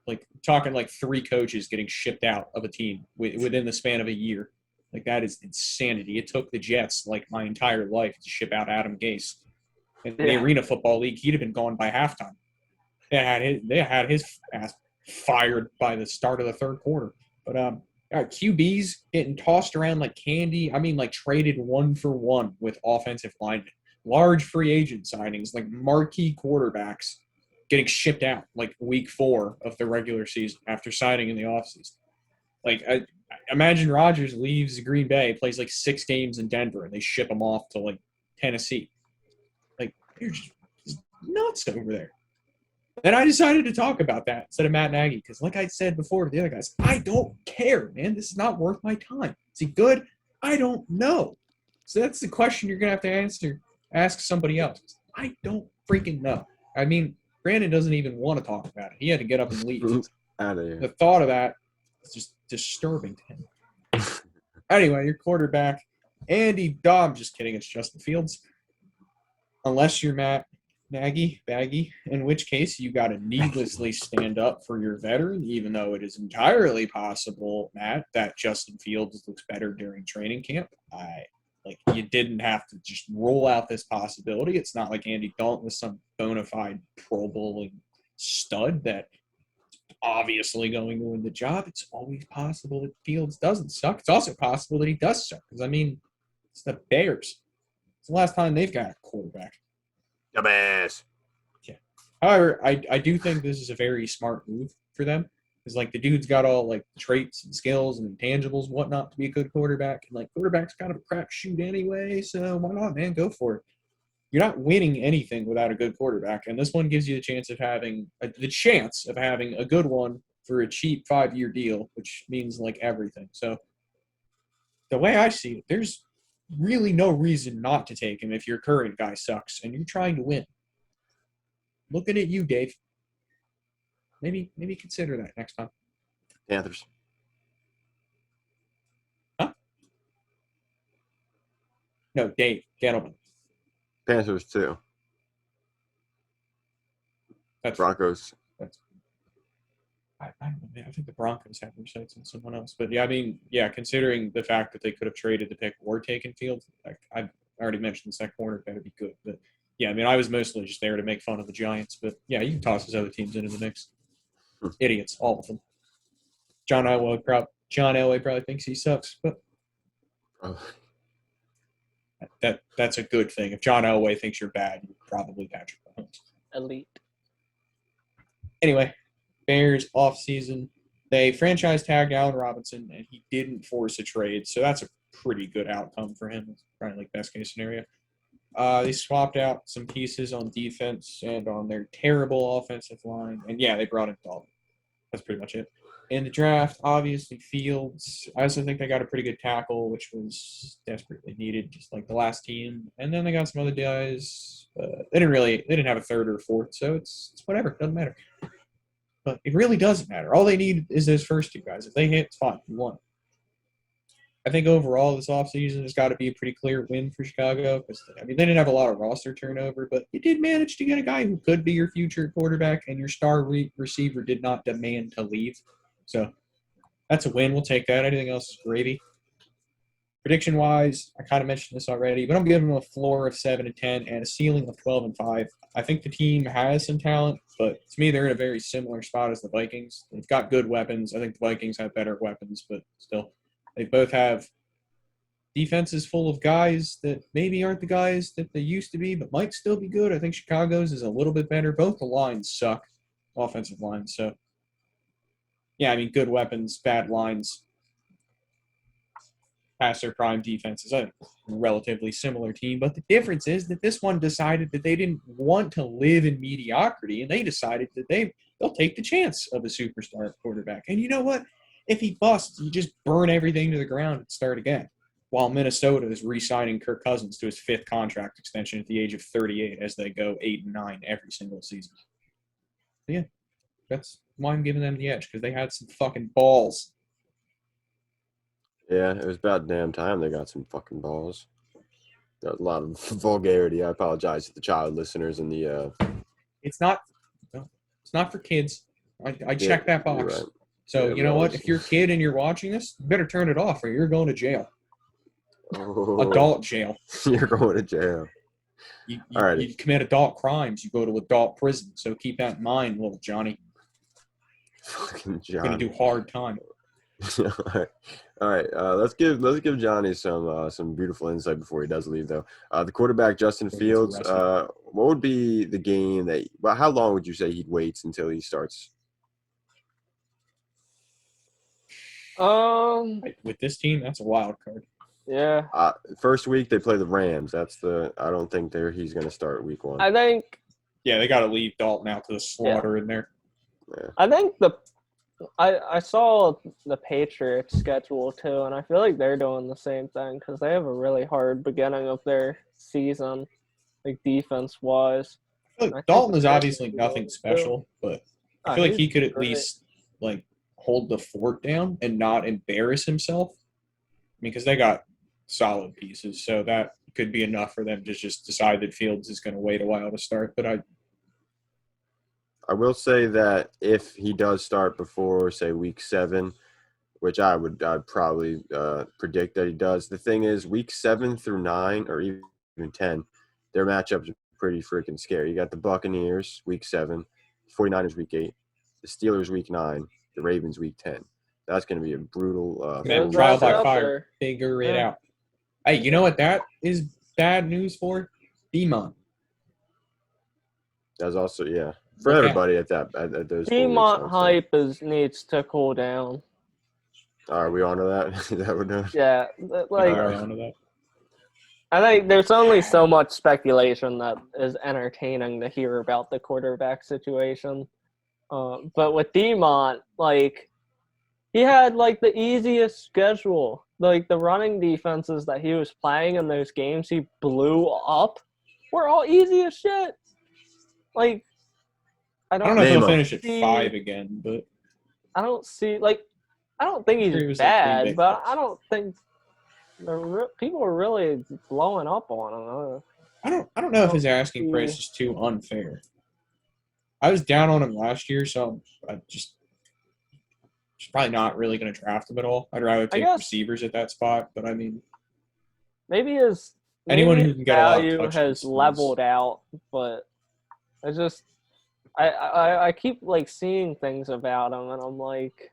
Like talking like 3 coaches getting shipped out of a team within the span of a year. Like, that is insanity. It took the Jets, like, my entire life to ship out Adam Gase. In the Arena Football League, he'd have been gone by halftime. They had his ass fired by the start of the third quarter. But QBs getting tossed around like candy. I mean, like, traded 1-for-1 with offensive linemen. Large free agent signings, like marquee quarterbacks getting shipped out, like, week 4 of the regular season after signing in the offseason. Like, I imagine Rodgers leaves Green Bay, plays like 6 games in Denver, and they ship him off to like Tennessee. Like, you're just nuts over there. And I decided to talk about that instead of Matt Nagy because, like I said before to the other guys, I don't care, man. This is not worth my time. Is he good? I don't know. So that's the question you're going to have to ask somebody else. I don't freaking know. I mean, Brandon doesn't even want to talk about it. He had to get up and leave. Out of here. The thought of that is just disturbing to him. Anyway, your quarterback, Andy Dobb. Just kidding. It's Justin Fields. Unless you're Matt Nagy, in which case you got to needlessly stand up for your veteran, even though it is entirely possible, Matt, that Justin Fields looks better during training camp. You didn't have to just roll out this possibility. It's not like Andy Dalton was some bona fide Pro Bowling stud that obviously going to win the job. It's always possible that Fields doesn't suck. It's also possible that he does suck. Because, I mean, it's the Bears. It's the last time they've got a quarterback. Dumbass. Yeah. However, I do think this is a very smart move for them. Because, like, the dude's got all, like, traits and skills and intangibles and whatnot to be a good quarterback. And, like, quarterback's kind of a crap shoot anyway, so why not, man? Go for it. You're not winning anything without a good quarterback, and this one gives you the chance of having a good one for a cheap 5-year deal, which means, like, everything. So the way I see it, there's really no reason not to take him if your current guy sucks and you're trying to win. Looking at you, Dave. Maybe consider that next time. Panthers. Huh? No, Dave, gentlemen. Panthers too. That's Broncos. I think the Broncos have their sights on someone else. But, yeah, I mean, yeah, considering the fact that they could have traded the pick or taken Fields, I've already mentioned the second corner better be good. But, yeah, I mean, I was mostly just there to make fun of the Giants. But, yeah, you can toss those other teams into the mix. Idiots, all of them. John Elway probably thinks he sucks, but that's a good thing. If John Elway thinks you're bad, you're probably Patrick Mahomes. Elite. Anyway, Bears offseason. They franchise tagged Allen Robinson, and he didn't force a trade, so that's a pretty good outcome for him. It's probably like best case scenario. They swapped out some pieces on defense and on their terrible offensive line. And, yeah, they brought in Dalton. That's pretty much it. In the draft, obviously, Fields. I also think they got a pretty good tackle, which was desperately needed, just like the last team. And then they got some other guys. They didn't have a third or a fourth, so it's whatever. It doesn't matter. But it really doesn't matter. All they need is those first 2 guys. If they hit, it's fine. You won. I think overall this offseason has got to be a pretty clear win for Chicago because, I mean, they didn't have a lot of roster turnover, but you did manage to get a guy who could be your future quarterback, and your star receiver did not demand to leave. So that's a win. We'll take that. Anything else is gravy. Prediction-wise, I kind of mentioned this already, but I'm giving them a floor of 7-10 and a ceiling of 12-5. I think the team has some talent, but to me, they're in a very similar spot as the Vikings. They've got good weapons. I think the Vikings have better weapons, but still, they both have defenses full of guys that maybe aren't the guys that they used to be, but might still be good. I think Chicago's is a little bit better. Both the lines suck, offensive lines. So, yeah, I mean, good weapons, bad lines. Past their prime defenses, a relatively similar team. But the difference is that this one decided that they didn't want to live in mediocrity, and they decided that they'll take the chance of a superstar quarterback. And you know what? If he busts, you just burn everything to the ground and start again. While Minnesota is re-signing Kirk Cousins to his 5th contract extension at the age of 38 as they go 8-9 every single season. But yeah, that's why I'm giving them the edge, because they had some fucking balls. Yeah, it was about damn time they got some fucking balls. Got a lot of vulgarity. I apologize to the child listeners and the. It's not for kids. I checked that box. Right. So yeah, you know what? If you're a kid and you're watching this, you better turn it off or you're going to jail. Oh, Adult jail. You're going to jail. You commit adult crimes, you go to adult prison. So keep that in mind, little Johnny. Fucking You're gonna Johnny. do hard time. All right. Let's give Johnny some beautiful insight before he does leave, though. The quarterback Justin Fields. What would be the game that? Well, how long would you say he'd wait until he starts? With this team, that's a wild card. Yeah. First week they play the Rams. I don't think he's going to start week 1. I think. Yeah, they got to leave Dalton out to the slaughter in there. Yeah. I think I saw the Patriots schedule too, and I feel like they're doing the same thing because they have a really hard beginning of their season, like defense-wise. Dalton is obviously nothing special, but I feel like he could at least like hold the fort down and not embarrass himself. I mean, because they got solid pieces, so that could be enough for them to just decide that Fields is going to wait a while to start. But I will say that if he does start before, say, week 7, which I'd probably predict that he does. The thing is, week 7 through 9 or even 10, their matchups are pretty freaking scary. You got the Buccaneers week 7, 49ers week 8, the Steelers week 9, the Ravens week 10. That's going to be a brutal trial by fire. Figure it out. Hey, you know what that is bad news for? Demont. That's also, yeah. For everybody at those. Demont hype needs to cool down. Are we on to that? Is that what we're doing? Yeah, like on to that. I think there's only so much speculation that is entertaining to hear about the quarterback situation. But with Demont, like he had like the easiest schedule. Like the running defenses that he was playing in those games he blew up were all easy as shit. Like I don't know if he'll finish at 5 again, but I don't think he's bad, but I don't think people are really blowing up on him. I don't know if his asking price is too unfair. I was down on him last year, so I just probably not really going to draft him at all. I'd rather take receivers at that spot, but I mean, maybe anyone who can get value a lot of has leveled out, but I keep like seeing things about him, and I'm like,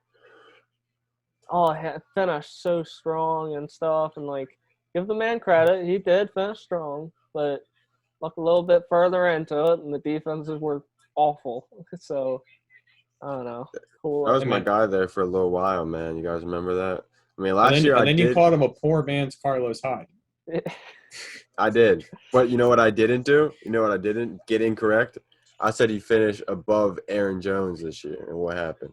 oh, he finished so strong and stuff, and like give the man credit, he did finish strong, but look a little bit further into it, and the defenses were awful. So I don't know. Cool. That was my guy there for a little while, man. You guys remember that? I mean, last year and then you called him a poor man's Carlos Hyde. I did, but you know what I didn't do? You know what I didn't get incorrect? I said he finished above Aaron Jones this year, and what happened?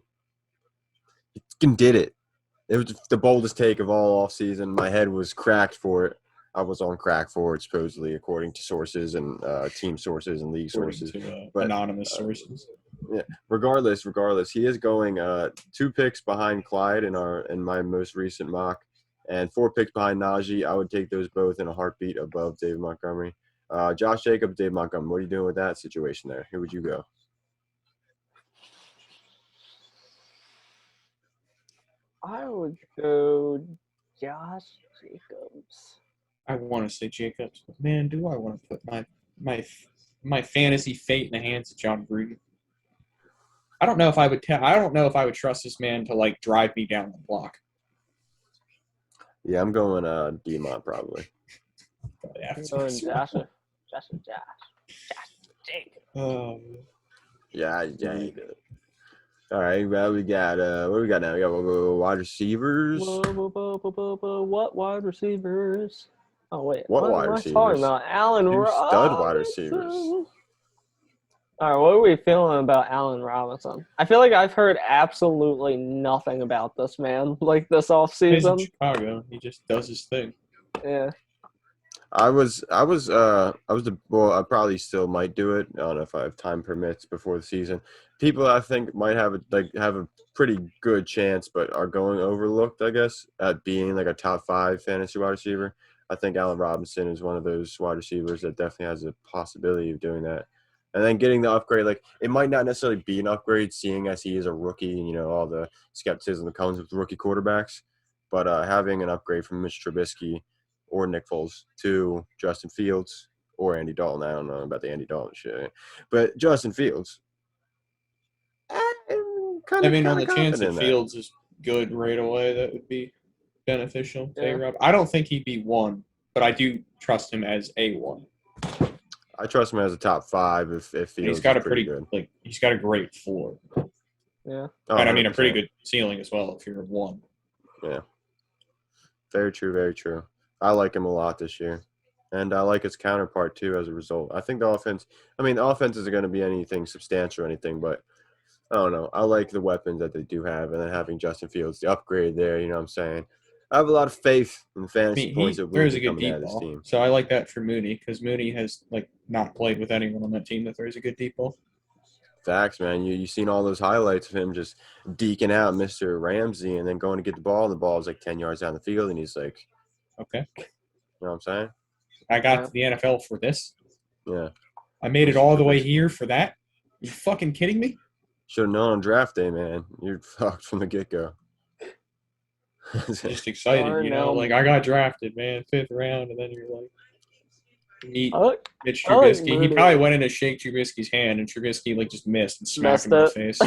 He fucking did it. It was the boldest take of all offseason. My head was cracked for it. I was on crack for it, supposedly, according to sources and team sources and league sources. But anonymous sources. Yeah. Regardless, he is going 2 picks behind Clyde in my most recent mock. And 4 picks behind Najee, I would take those both in a heartbeat above David Montgomery. Josh Jacobs, Dave Montgomery. What are you doing with that situation there? Who would you go? I would go Josh Jacobs. I want to say Jacobs, but man, do I want to put my fantasy fate in the hands of John Gruden? I don't know if I would. I don't know if I would trust this man to like drive me down the block. Yeah, I'm going D-Mont probably. I'm going Josh Jacobs. Yeah. All right, well, we got what do we got now? We got wide receivers. What wide receivers? Oh wait, What wide am I receivers? talking about? Allen Two Robinson. stud wide receivers. All right, what are we feeling about Allen Robinson? I feel like I've heard absolutely nothing about this man like this He's in offseason. Chicago. He just does his thing. Yeah. I probably still might do it. I don't know if I have time permits before the season. People I think might have a pretty good chance, but are going overlooked, I guess, at being like a top 5 fantasy wide receiver. I think Allen Robinson is one of those wide receivers that definitely has a possibility of doing that. And then getting the upgrade, like it might not necessarily be an upgrade, seeing as he is a rookie, and all the skepticism that comes with rookie quarterbacks. But having an upgrade from Mitch Trubisky or Nick Foles to Justin Fields or Andy Dalton. I don't know about the Andy Dalton shit, but Justin Fields. On the chance that Fields is good right away, that would be beneficial. Yeah. I don't think he'd be 1, but I do trust him as a 1. I trust him as a top 5 if Fields he's got is pretty good. He's got a great floor. Yeah. Oh, and a 100%. pretty good ceiling as well if you're a 1. Yeah. Very true, very true. I like him a lot this year. And I like his counterpart, too, as a result. I think the offense isn't going to be anything substantial or anything, but I don't know. I like the weapons that they do have, and then having Justin Fields, the upgrade there, you know what I'm saying? I have a lot of faith in the fantasy points that will throws be a good coming out deep of this ball. team. So I like that for Mooney because Mooney has not played with anyone on that team that throws a good deep ball. Facts, man. You seen all those highlights of him just deking out Mr. Ramsey and then going to get the ball, and the ball is like 10 yards down the field, and he's like, okay. You know what I'm saying? I got to the NFL for this. Yeah. I made it all the way here for that. You fucking kidding me? Should have known on draft day, man. You're fucked from the get-go. Just excited, I got drafted, man, 5th round, and then you're like, meet Mitch Trubisky. He probably went in to shake Trubisky's hand, and Trubisky just missed and smacked him in the face.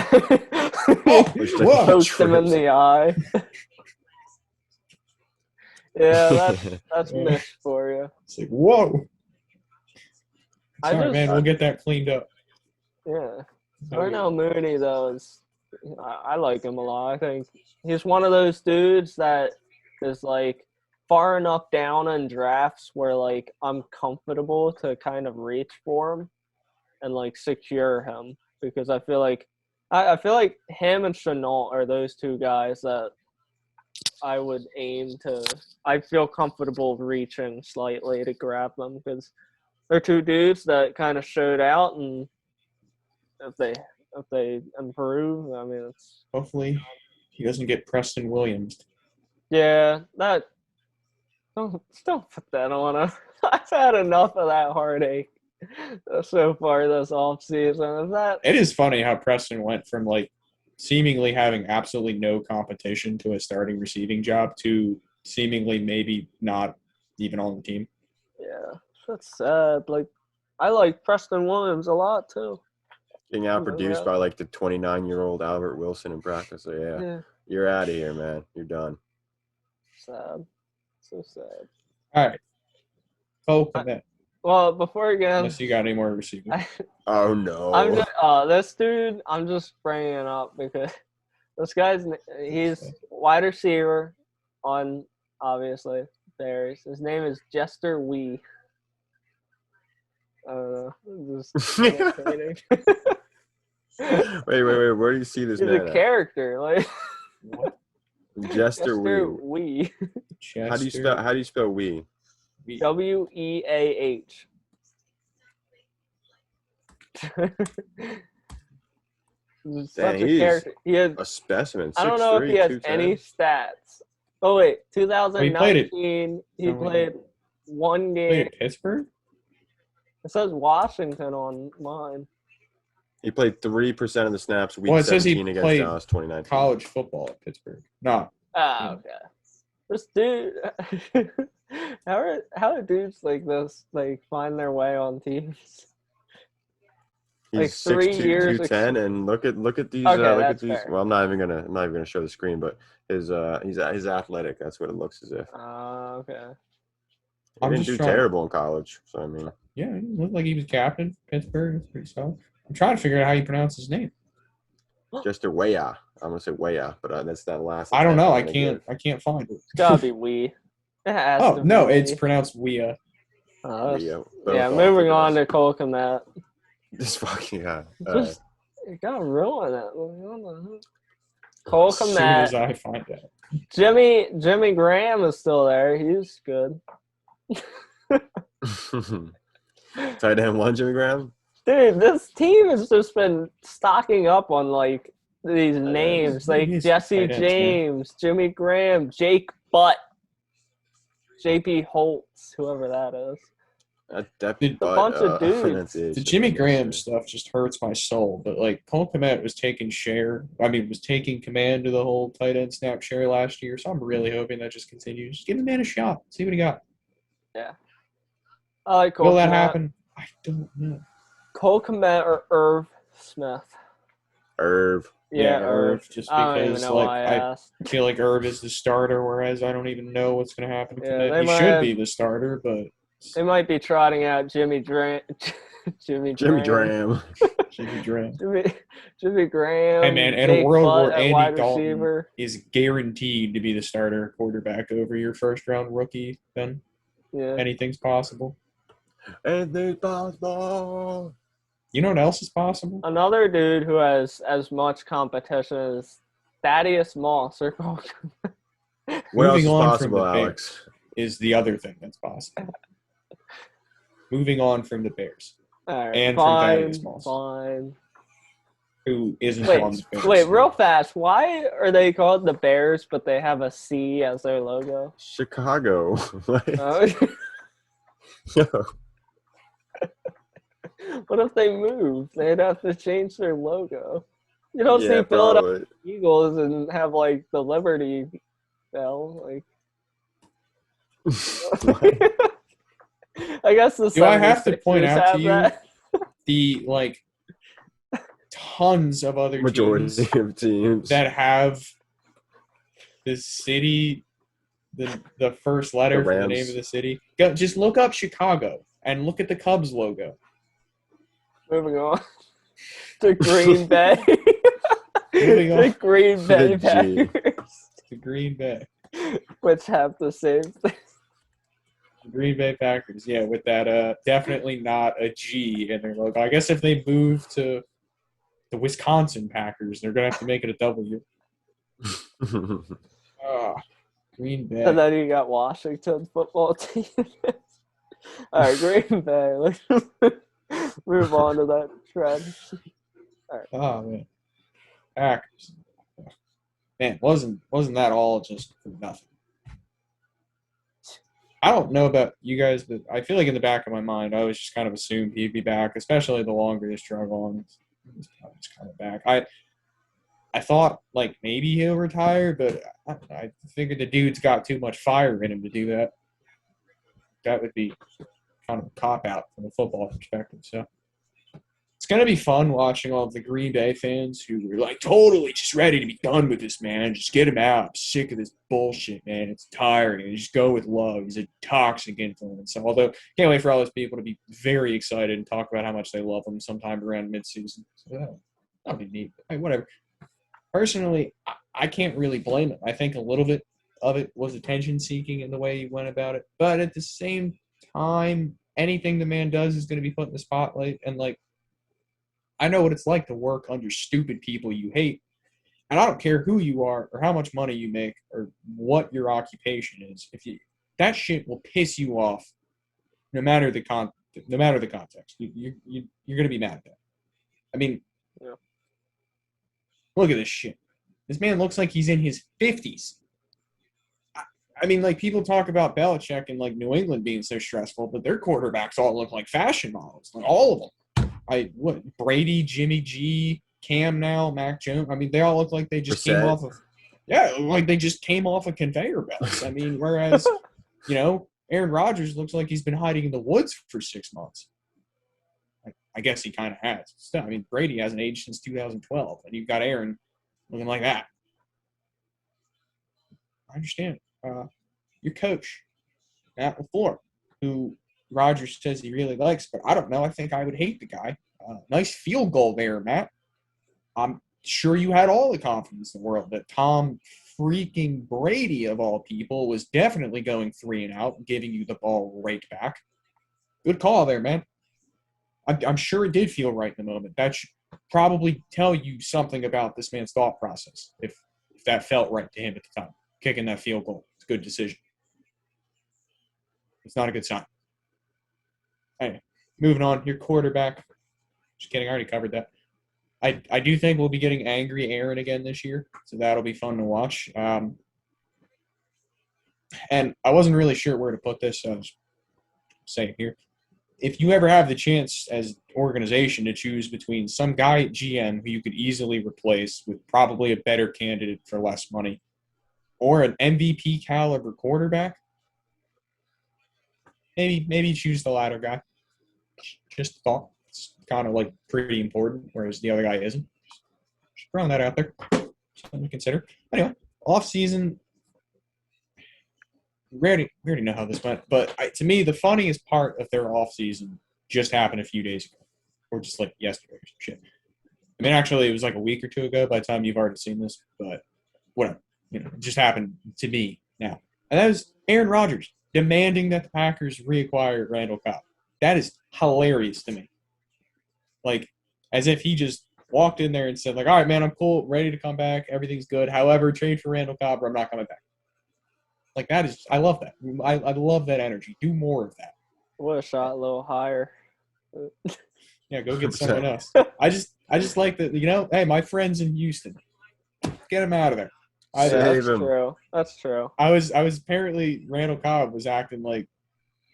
Poked him in the eye. Yeah, that's Mitch for you. It's like, whoa. Sorry, man. We'll get that cleaned up. Yeah. Darnell Mooney, though, I like him a lot. I think he's one of those dudes that is far enough down in drafts where I'm comfortable to kind of reach for him and secure him, because I feel like him and Chenault are those two guys that I would aim to. I feel comfortable reaching slightly to grab them because they're two dudes that kind of showed out, and if they improve, I mean, it's hopefully he doesn't get Preston Williams. Yeah, that don't put that on him. I've had enough of that heartache so far this offseason. It is funny how Preston went from seemingly having absolutely no competition to a starting receiving job to seemingly maybe not even on the team. Yeah, that's sad. I like Preston Williams a lot too. Getting outproduced by the 29-year-old Albert Wilson in practice. So yeah, you're out of here, man. You're done. Sad. So sad. All right. Oh, commit. Well, before we get unless you got any more receivers. Oh no. This dude, I'm just bringing it up because this he's wide receiver on obviously Bears. His name is Jester Wee. I don't know. Just wait. Where do you see this He's man? A character, What? Jester Wee. How do you spell Wee? Weah. Dang, he is a specimen. 6'3", I don't know if he has 210. any stats, Oh wait, he played it. 2019. He Oh, wait. played one Played game. at Pittsburgh? It says Washington on mine. He played 3% of the snaps week Well, it says he 17 against played Dallas 2019. college football at Pittsburgh. No. Ah, okay. This dude, how do dudes like this like find their way on teams? He's Like 3 6'2", years 210, and look at these Okay, look at that's these. fair. Well, I'm not even gonna show the screen, but he's athletic. That's what it looks as if. Okay. He I'm didn't just do trying- terrible in college, so I mean. Yeah, he looked like he was captain of Pittsburgh. That's pretty solid. I'm trying to figure out how you pronounce his name. Just a Weah. I'm gonna say Weah, but that's that last. I don't know. I attempt I'm can't find it. It's gotta be we. It has Oh to be no, we. it's pronounced Wea. Oh, that's- Weah. yeah, Both moving off on the to Cole Kmet. This fucking guy. Just it got ruin it. Cole As soon as Kmet. I find out. Jimmy Graham is still there. He's good. Tight end 1, Jimmy Graham. Dude, this team has just been stocking up on like these names, like It is Jesse tight ends, man. James, Jimmy Graham, Jake Butt, JP Holtz, whoever that is. That The bunch of dudes. pronunciation, The Jimmy I'm Graham sure. stuff just hurts my soul. But like Cole Kmet was taking command of the whole tight end snap share last year. So I'm really hoping that just continues. Just give the man a shot. See what he got. I like Cole Will that Kmet. happen? I don't know. Cole Kmet or Irv Smith? Irv. Yeah, Irv. Just I don't even because know like why I I asked. feel like Irv is the starter, whereas I don't even know what's going to happen to Yeah, Kmet. they He might should have- be the starter, but They might be trotting out Jimmy Graham. Jimmy Graham. Jimmy Graham. Jimmy Graham. Hey man, in Jake a world Butt where at Andy wide Dalton receiver. is guaranteed to be the starter quarterback over your first round rookie, then Yeah. anything's possible. Anything's possible. You know what else is possible? Another dude who has as much competition as Thaddeus Moss or Cole Kmet. What else Moving is on from possible, the Bears Alex? is the other thing that's possible. Moving on from the Bears, All right, And from fine, Thaddeus Moss. fine. who isn't Wait, on the Bears. wait, real fast. Why are they called the Bears, but they have a C as their logo? Chicago. Like, Oh. yo. What if they move? They'd have to change their logo. You don't Yeah, see Philadelphia probably. Eagles and have like the Liberty Bell. Like, I guess the Do I have to 76ers point out have to you that. the tons of other Majority teams of teams. that have the city, the first letter The for the Rams. name of the city? Just look up Chicago and look at the Cubs logo. Moving on to Green Bay. Moving on. The Green Bay The G. Packers, The Green Bay. which have the same thing. The Green Bay Packers, yeah, with that definitely not a G in their logo. I guess if they move to the Wisconsin Packers, they're gonna have to make it a W. Green Bay. And then you got Washington football team. All right, Green Bay. Let's move on to that trend. Oh man, Packers. Man, wasn't that all just for nothing? I don't know about you guys, but I feel like in the back of my mind, I always just kind of assumed he'd be back, especially the longer this drug on. He's probably just kind of back. I thought like maybe he'll retire, but I figured the dude's got too much fire in him to do that. That would be kind of a cop out from a football perspective. So it's gonna be fun watching all of the Green Bay fans who were like totally just ready to be done with this, man. Just get him out. I'm sick of this bullshit, man. It's tiring. And just go with love. He's a toxic influence. So, although can't wait for all those people to be very excited and talk about how much they love him sometime around midseason. So that'll be neat. Hey, whatever. Personally, I can't really blame him. I think a little bit of it was attention seeking in the way he went about it. But at the same time, anything the man does is going to be put in the spotlight. And like, I know what it's like to work under stupid people you hate. And I don't care who you are or how much money you make or what your occupation is. That shit will piss you off no matter the context. You're going to be mad at that. I mean, Yeah. Look at this shit. This man looks like he's in his 50s. I mean, like, people talk about Belichick and, like, New England being so stressful, but their quarterbacks all look like fashion models. Like, all of them. Brady, Jimmy G, Cam now, Mac Jones. I mean, they all look like they just came off of – yeah, like they just came off of conveyor belts. I mean, whereas, Aaron Rodgers looks like he's been hiding in the woods for 6 months. I guess he kind of has. Still, I mean, Brady hasn't aged since 2012, and you've got Aaron looking like that. I understand. Your coach, Matt LaFleur, who Rodgers says he really likes, but I don't know. I think I would hate the guy. Nice field goal there, Matt. I'm sure you had all the confidence in the world that Tom freaking Brady, of all people, was definitely going 3 and out, giving you the ball right back. Good call there, man. I'm sure it did feel right in the moment. That should probably tell you something about this man's thought process, if that felt right to him at the time. Kicking that field goal. It's a good decision. It's not a good sign. Anyway, moving on. Your quarterback. Just kidding. I already covered that. I do think we'll be getting angry Aaron again this year, so that'll be fun to watch. And I wasn't really sure where to put this, so I'll just say it here. If you ever have the chance as organization to choose between some guy at GM who you could easily replace with probably a better candidate for less money, or an MVP caliber quarterback, maybe choose the latter guy. Just a thought. It's kind of like pretty important, whereas the other guy isn't. Just throwing that out there. Something to consider. Anyway, offseason. We already know how this went, but to me, the funniest part of their offseason just happened a few days ago, or just like yesterday or some shit. I mean, actually, it was like a week or two ago by the time you've already seen this, but whatever. It just happened to me now. And that was Aaron Rodgers demanding that the Packers reacquire Randall Cobb. That is hilarious to me. Like, as if he just walked in there and said, like, all right, man, I'm cool, ready to come back, everything's good. However, trade for Randall Cobb or I'm not coming back. Like, that is – I love that. I love that energy. Do more of that. Would have shot a little higher. Yeah, go get someone else. I just like that, hey, my friend's in Houston. Get him out of there. Save him. True. That's true. I was apparently Randall Cobb was acting like,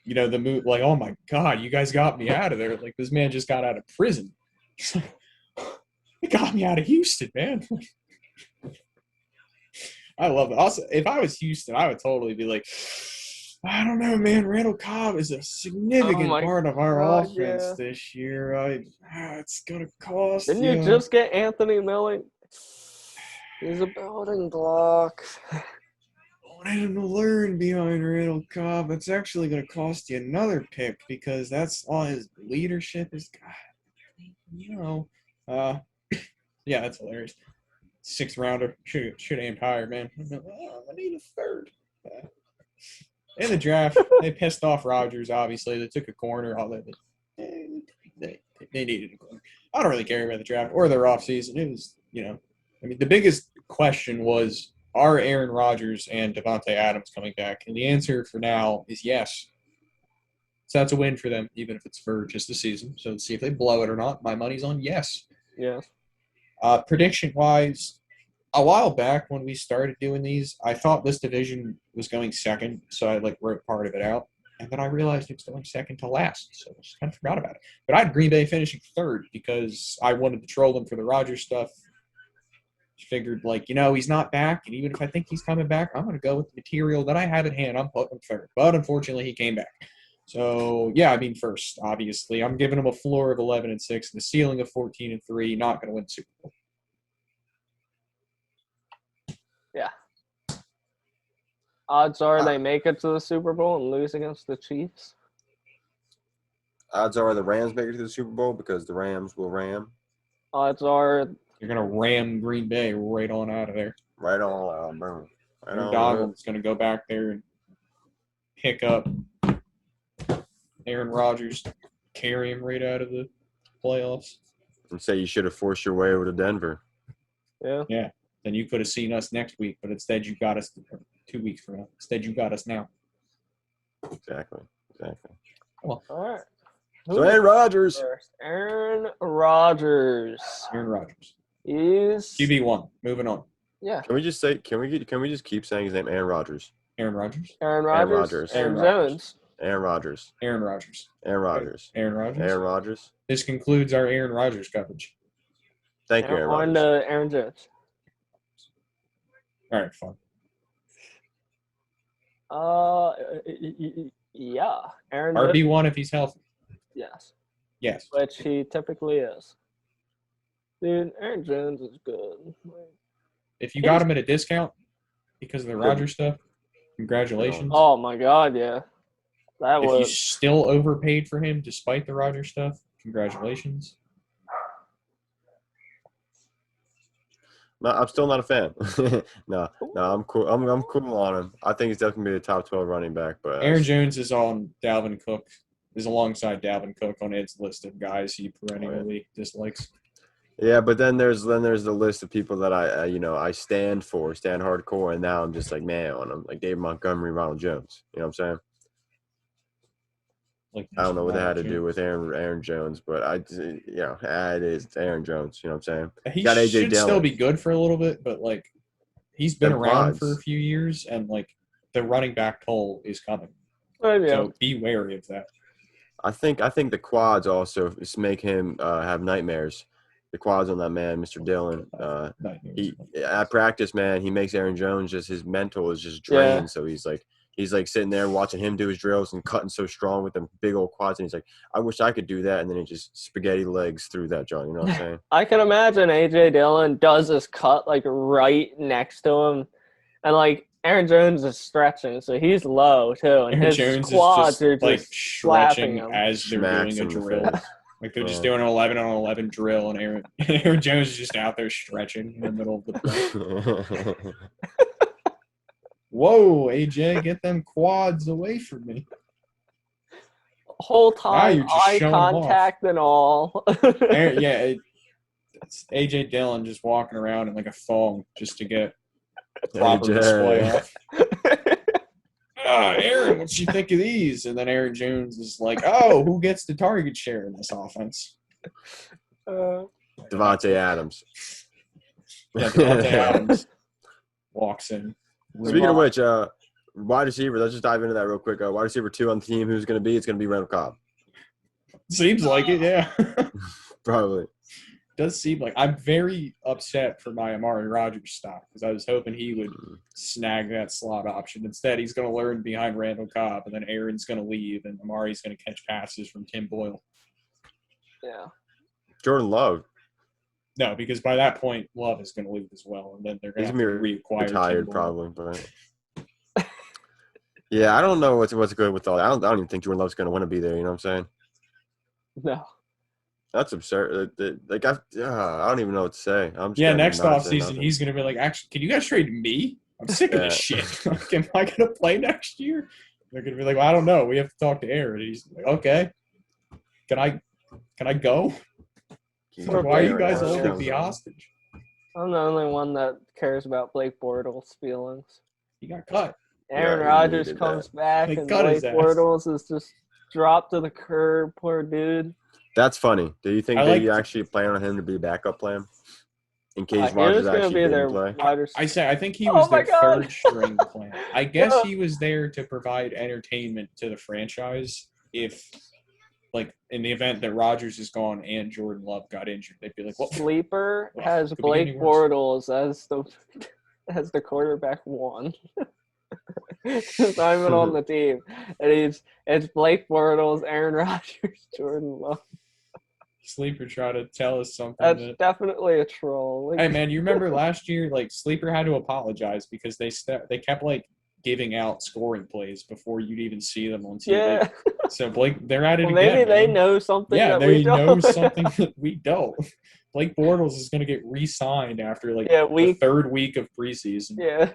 the move, like, oh my God, you guys got me out of there. Like, this man just got out of prison. It got me out of Houston, man. I love it. Also, if I was Houston, I would totally be like, I don't know, man. Randall Cobb is a significant part of our offense this year. It's going to cost Didn't you just get Anthony Milling? He's a building block. I wanted him to learn behind Randall Cobb. It's actually going to cost you another pick because that's all his leadership is. God, yeah, that's hilarious. 6th rounder. Should aim higher, man. I need a 3rd. In the draft, they pissed off Rodgers, obviously. They took a corner. They needed a corner. I don't really care about the draft or their offseason. It was, the biggest question was, are Aaron Rodgers and Devontae Adams coming back? And the answer for now is yes. So that's a win for them, even if it's for just the season. So let's see if they blow it or not. My money's on yes. Yeah. Prediction-wise, a while back when we started doing these, I thought this division was going second, so I wrote part of it out. And then I realized it was going second to last, so I just kind of forgot about it. But I had Green Bay finishing 3rd because I wanted to troll them for the Rodgers stuff. Figured, he's not back, and even if I think he's coming back, I'm going to go with the material that I have at hand. I'm putting him 3rd. But unfortunately, he came back. So, yeah, 1st, obviously. I'm giving him a floor of 11-6 and a ceiling of 14-3. Not going to win the Super Bowl. Yeah. Odds are they make it to the Super Bowl and lose against the Chiefs. Odds are the Rams make it to the Super Bowl because the Rams will ram. Odds are you're going to ram Green Bay right on out of there. Right on, bro. Donald's going to go back there and pick up Aaron Rodgers, carry him right out of the playoffs. And say you should have forced your way over to Denver. Yeah. Yeah. Then you could have seen us next week, but instead you got us 2 weeks from now. Instead you got us now. Exactly. All right. So Aaron Rodgers. Aaron Rodgers. Is QB1. Moving on. Yeah. Can we just keep saying his name, Aaron Rodgers? Aaron Rodgers. Aaron Aaron Rodgers. Rodgers. Aaron Aaron Rodgers. Jones. Aaron Rodgers. Aaron Rodgers. Aaron Rodgers. Aaron Rodgers. Aaron Rodgers. This concludes our Aaron Rodgers coverage. Thank you, Aaron On Rodgers. to Aaron Jones. All right, fine. Yeah. Aaron Jones. RB1 if he's healthy. Yes. Yes. Which he typically is. Dude, Aaron Jones is good. If you got him at a discount because of the Rodgers stuff, congratulations. Oh my God, yeah. That If you was still overpaid for him despite the Rodgers stuff, congratulations. No, I'm still not a fan. no, I'm cool. I'm cool on him. I think he's definitely gonna be a top 12 running back. But Aaron Jones is on Dalvin Cook, is alongside Dalvin Cook on its list of guys he perennially dislikes. yeah, but then there's the list of people that I stand hardcore, and now I'm just like man on them, like David Montgomery, Ronald Jones. You know what I'm saying? Like I don't know what that had to Jones. do with Aaron Jones, but it is Aaron Jones. You know what I'm saying? He got AJ should Dillon. still be good for a little bit, but like he's been Them around quads. for a few years, and like the running back toll is coming. yeah. So be wary of that. I think the quads also make him have nightmares. The quads on that man, Mr. Dillon. He at practice, man, he makes Aaron Jones his mental is just drained. Yeah. So he's like sitting there watching him do his drills and cutting so strong with them big old quads, and he's like, I wish I could do that, and then he just spaghetti legs through that, John. You know what I'm saying? I can imagine AJ Dillon does his cut like right next to him, and like Aaron Jones is stretching, so he's low too, and Aaron his Jones quads is are just like just slapping stretching him. as they're Smacks doing a him in the drill. face. Like they're just Yeah. doing an 11-on-11 drill, and Aaron Jones is just out there stretching in the middle of the play. Whoa, AJ, get them quads away from me. Whole time, you're just eye showing 'em off. contact and all. It's AJ Dillon just walking around in like a thong just to get proper AJ. display off. Aaron, what you think of these? And then Aaron Jones is like, oh, who gets the target share in this offense? Devontae Adams. Yeah, Devontae Adams walks in. Speaking of which, wide receiver. Let's just dive into that real quick. Wide receiver 2 on the team. Who's going to be? It's going to be Randall Cobb. Seems like it, yeah. Probably. Does seem like I'm very upset for my Amari Rodgers stock because I was hoping he would snag that slot option. Instead, he's going to learn behind Randall Cobb, and then Aaron's going to leave, and Amari's going to catch passes from Tim Boyle. Yeah. Jordan Love. No, because by that point, Love is going to leave as well, and then they're going He's to going have to to be reacquire retired Tim Boyle. probably, but yeah, I don't know what's good with all that. I don't even think Jordan Love's going to want to be there. You know what I'm saying? No. That's absurd. Like I don't even know what to say. I'm just Yeah, gonna next not say offseason, nothing. he's going to be like, actually, can you guys trade me? I'm sick of this shit. Like, am I going to play next year? They're going to be like, well, I don't know. We have to talk to Aaron. He's like, okay. Can I go? Like, why are you guys holding me hostage? I'm the only one that cares about Blake Bortles' feelings. He got cut. Aaron he Rodgers needed comes back, They and cut Blake his ass. Bortles is just dropped to the curb. Poor dude. That's funny. Do you think I they like- actually plan on him to be a backup plan in case He Rodgers was going to actually be their didn't play? wide receiver. I think he Oh was my their God. third string plan. I guess he was there to provide entertainment to the franchise if, like, in the event that Rodgers is gone and Jordan Love got injured. They'd be like, well, Sleeper Well, has could be any Blake worse. Bortles as the quarterback 1. He's not even on the team. And it's Blake Bortles, Aaron Rodgers, Jordan Love. Sleeper try to tell us something. That's that, definitely a troll. Like, hey, man, you remember last year, like, Sleeper had to apologize because they kept, like, giving out scoring plays before you'd even see them on TV. yeah. So, Blake, they're at it Well, again. maybe they man. know something Yeah, that we they don't. know something that we don't. Blake Bortles is going to get re-signed after like Yeah, the third week of preseason. Yeah.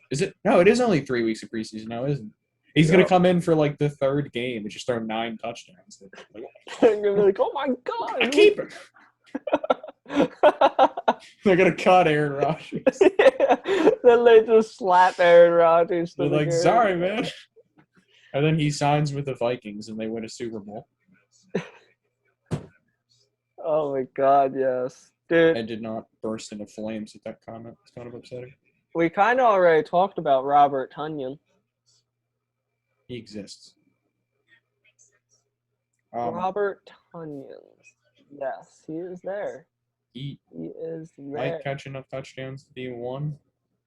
Is it? No, it is only 3 weeks of preseason now, isn't it? He's going to come in for like the third game and just throw 9 touchdowns. Like, They're gonna be like, oh my god. I keep him. They're going to cut Aaron Rodgers. Yeah. Then they just slap Aaron Rodgers. To They're the like, curb. sorry, man. And then he signs with the Vikings and they win a Super Bowl. Oh my god, yes. Dude, I did not burst into flames at that comment. It's kind of upsetting. we kind of already talked about Robert Tunyon. He exists. Robert Tonyan. Yes, he is there. He He is there. might catch enough touchdowns to be one,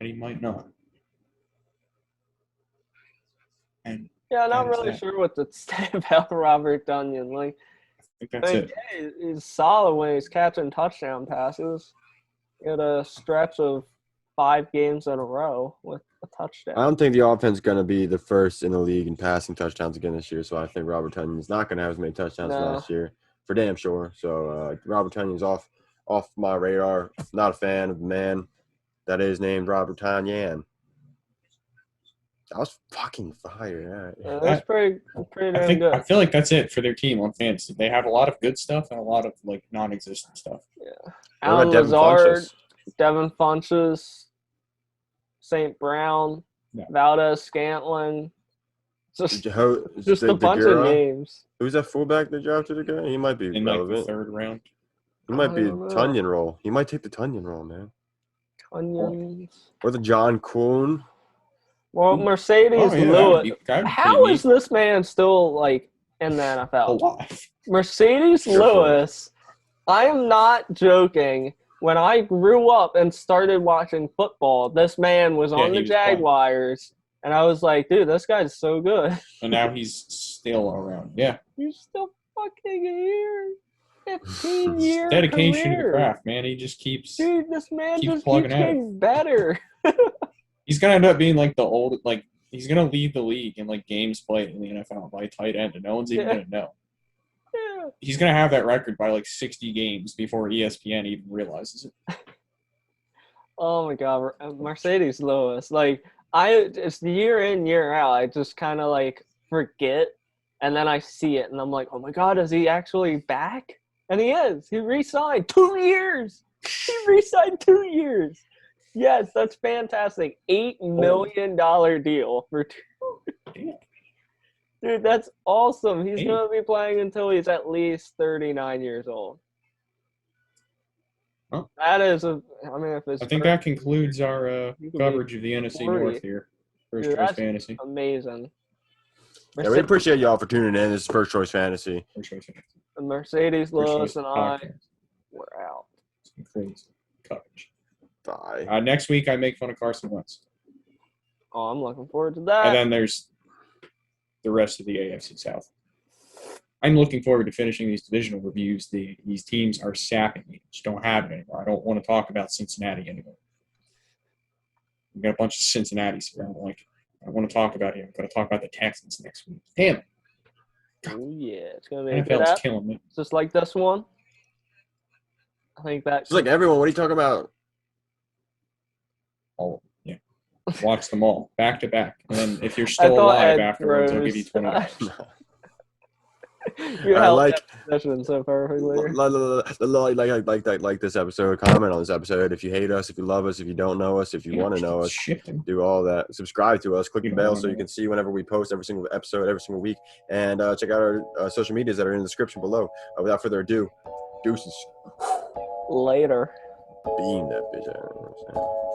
and he might not. And Yeah, I'm not that is really that. sure what to say about Robert Tonyan. Like, I think that's it. yeah, he's solid when he's catching touchdown passes. He had a stretch of 5 games in a row with a touchdown. I don't think the offense is going to be the first in the league in passing touchdowns again this year, so I think Robert Tonyan is not going to have as many touchdowns as last year, for damn sure. So Robert Tonyan's off my radar. Not a fan of the man that is named Robert Tonyan. That was fucking fire. Yeah, that's pretty damn good. I feel like that's it for their team on fantasy. They have a lot of good stuff and a lot of like non-existent stuff. Yeah. What Alan about Devin Lazard, Funchess? Devin Funchess, St. Brown, No. Valdez Scantling. Just a bunch of names. Who's that fullback they drafted again? He might be In relevant. like the 3rd round. He might be a don't know. Tonyan role. He might take the Tonyan role, man. Onions. Or the John Kuhn. Well, Mercedes Lewis. How is this man still like in the NFL? Alive. Mercedes Lewis. I am not joking. When I grew up and started watching football, this man was on the Jaguars, and I was like, dude, this guy's so good. And now he's still around. Yeah. He's still fucking here. 15-year dedication career. to the craft, man. He just keeps. Dude, this man keeps just plugging keeps getting better. He's gonna end up being like the old, like he's gonna lead the league in like games played in the NFL by tight end, and no one's even gonna know. Yeah. He's gonna have that record by like 60 games before ESPN even realizes it. Oh my God, Mercedes Lewis. Like it's the year in, year out. I just kind of like forget, and then I see it, and I'm like, oh my God, is he actually back? And he is. He re-signed 2 years. He re-signed 2 years. Yes, that's fantastic. $8 million deal for 2. Dude, that's awesome. He's going to be playing until he's at least 39 years old. Huh? That is if it's I think that concludes our coverage of the NFC 40. North here. First Choice Fantasy. Amazing. Yeah, we appreciate y'all for tuning in. This is First Choice Fantasy. First Choice Fantasy. Mercedes Lewis and I, we're out. Crazy coverage. Bye. Next week, I make fun of Carson Wentz. Oh, I'm looking forward to that. And then there's the rest of the AFC South. I'm looking forward to finishing these divisional reviews. These teams are sapping me. Just don't have it anymore. I don't want to talk about Cincinnati anymore. We've got a bunch of Cincinnati's here. I don't like it. I want to talk about it. I'm going to talk about the Texans next week. Damn it. Oh, yeah. It's going to be a good NFL's app. killing me. Just like this one. I think that's It's like everyone. What are you talking about? All yeah. Watch them all back to back. And then if you're still alive afterwards, I'll give you $20. You I held like that position so perfectly. like this episode. Comment on this episode. If you hate us, if you love us, if you don't know us, if you want to know us, do all that. Subscribe to us. Click the bell so you can see whenever we post every single episode, every single week. And check out our social medias that are in the description below. Without further ado, deuces. Later. Beam that bitch out. You know what I'm saying?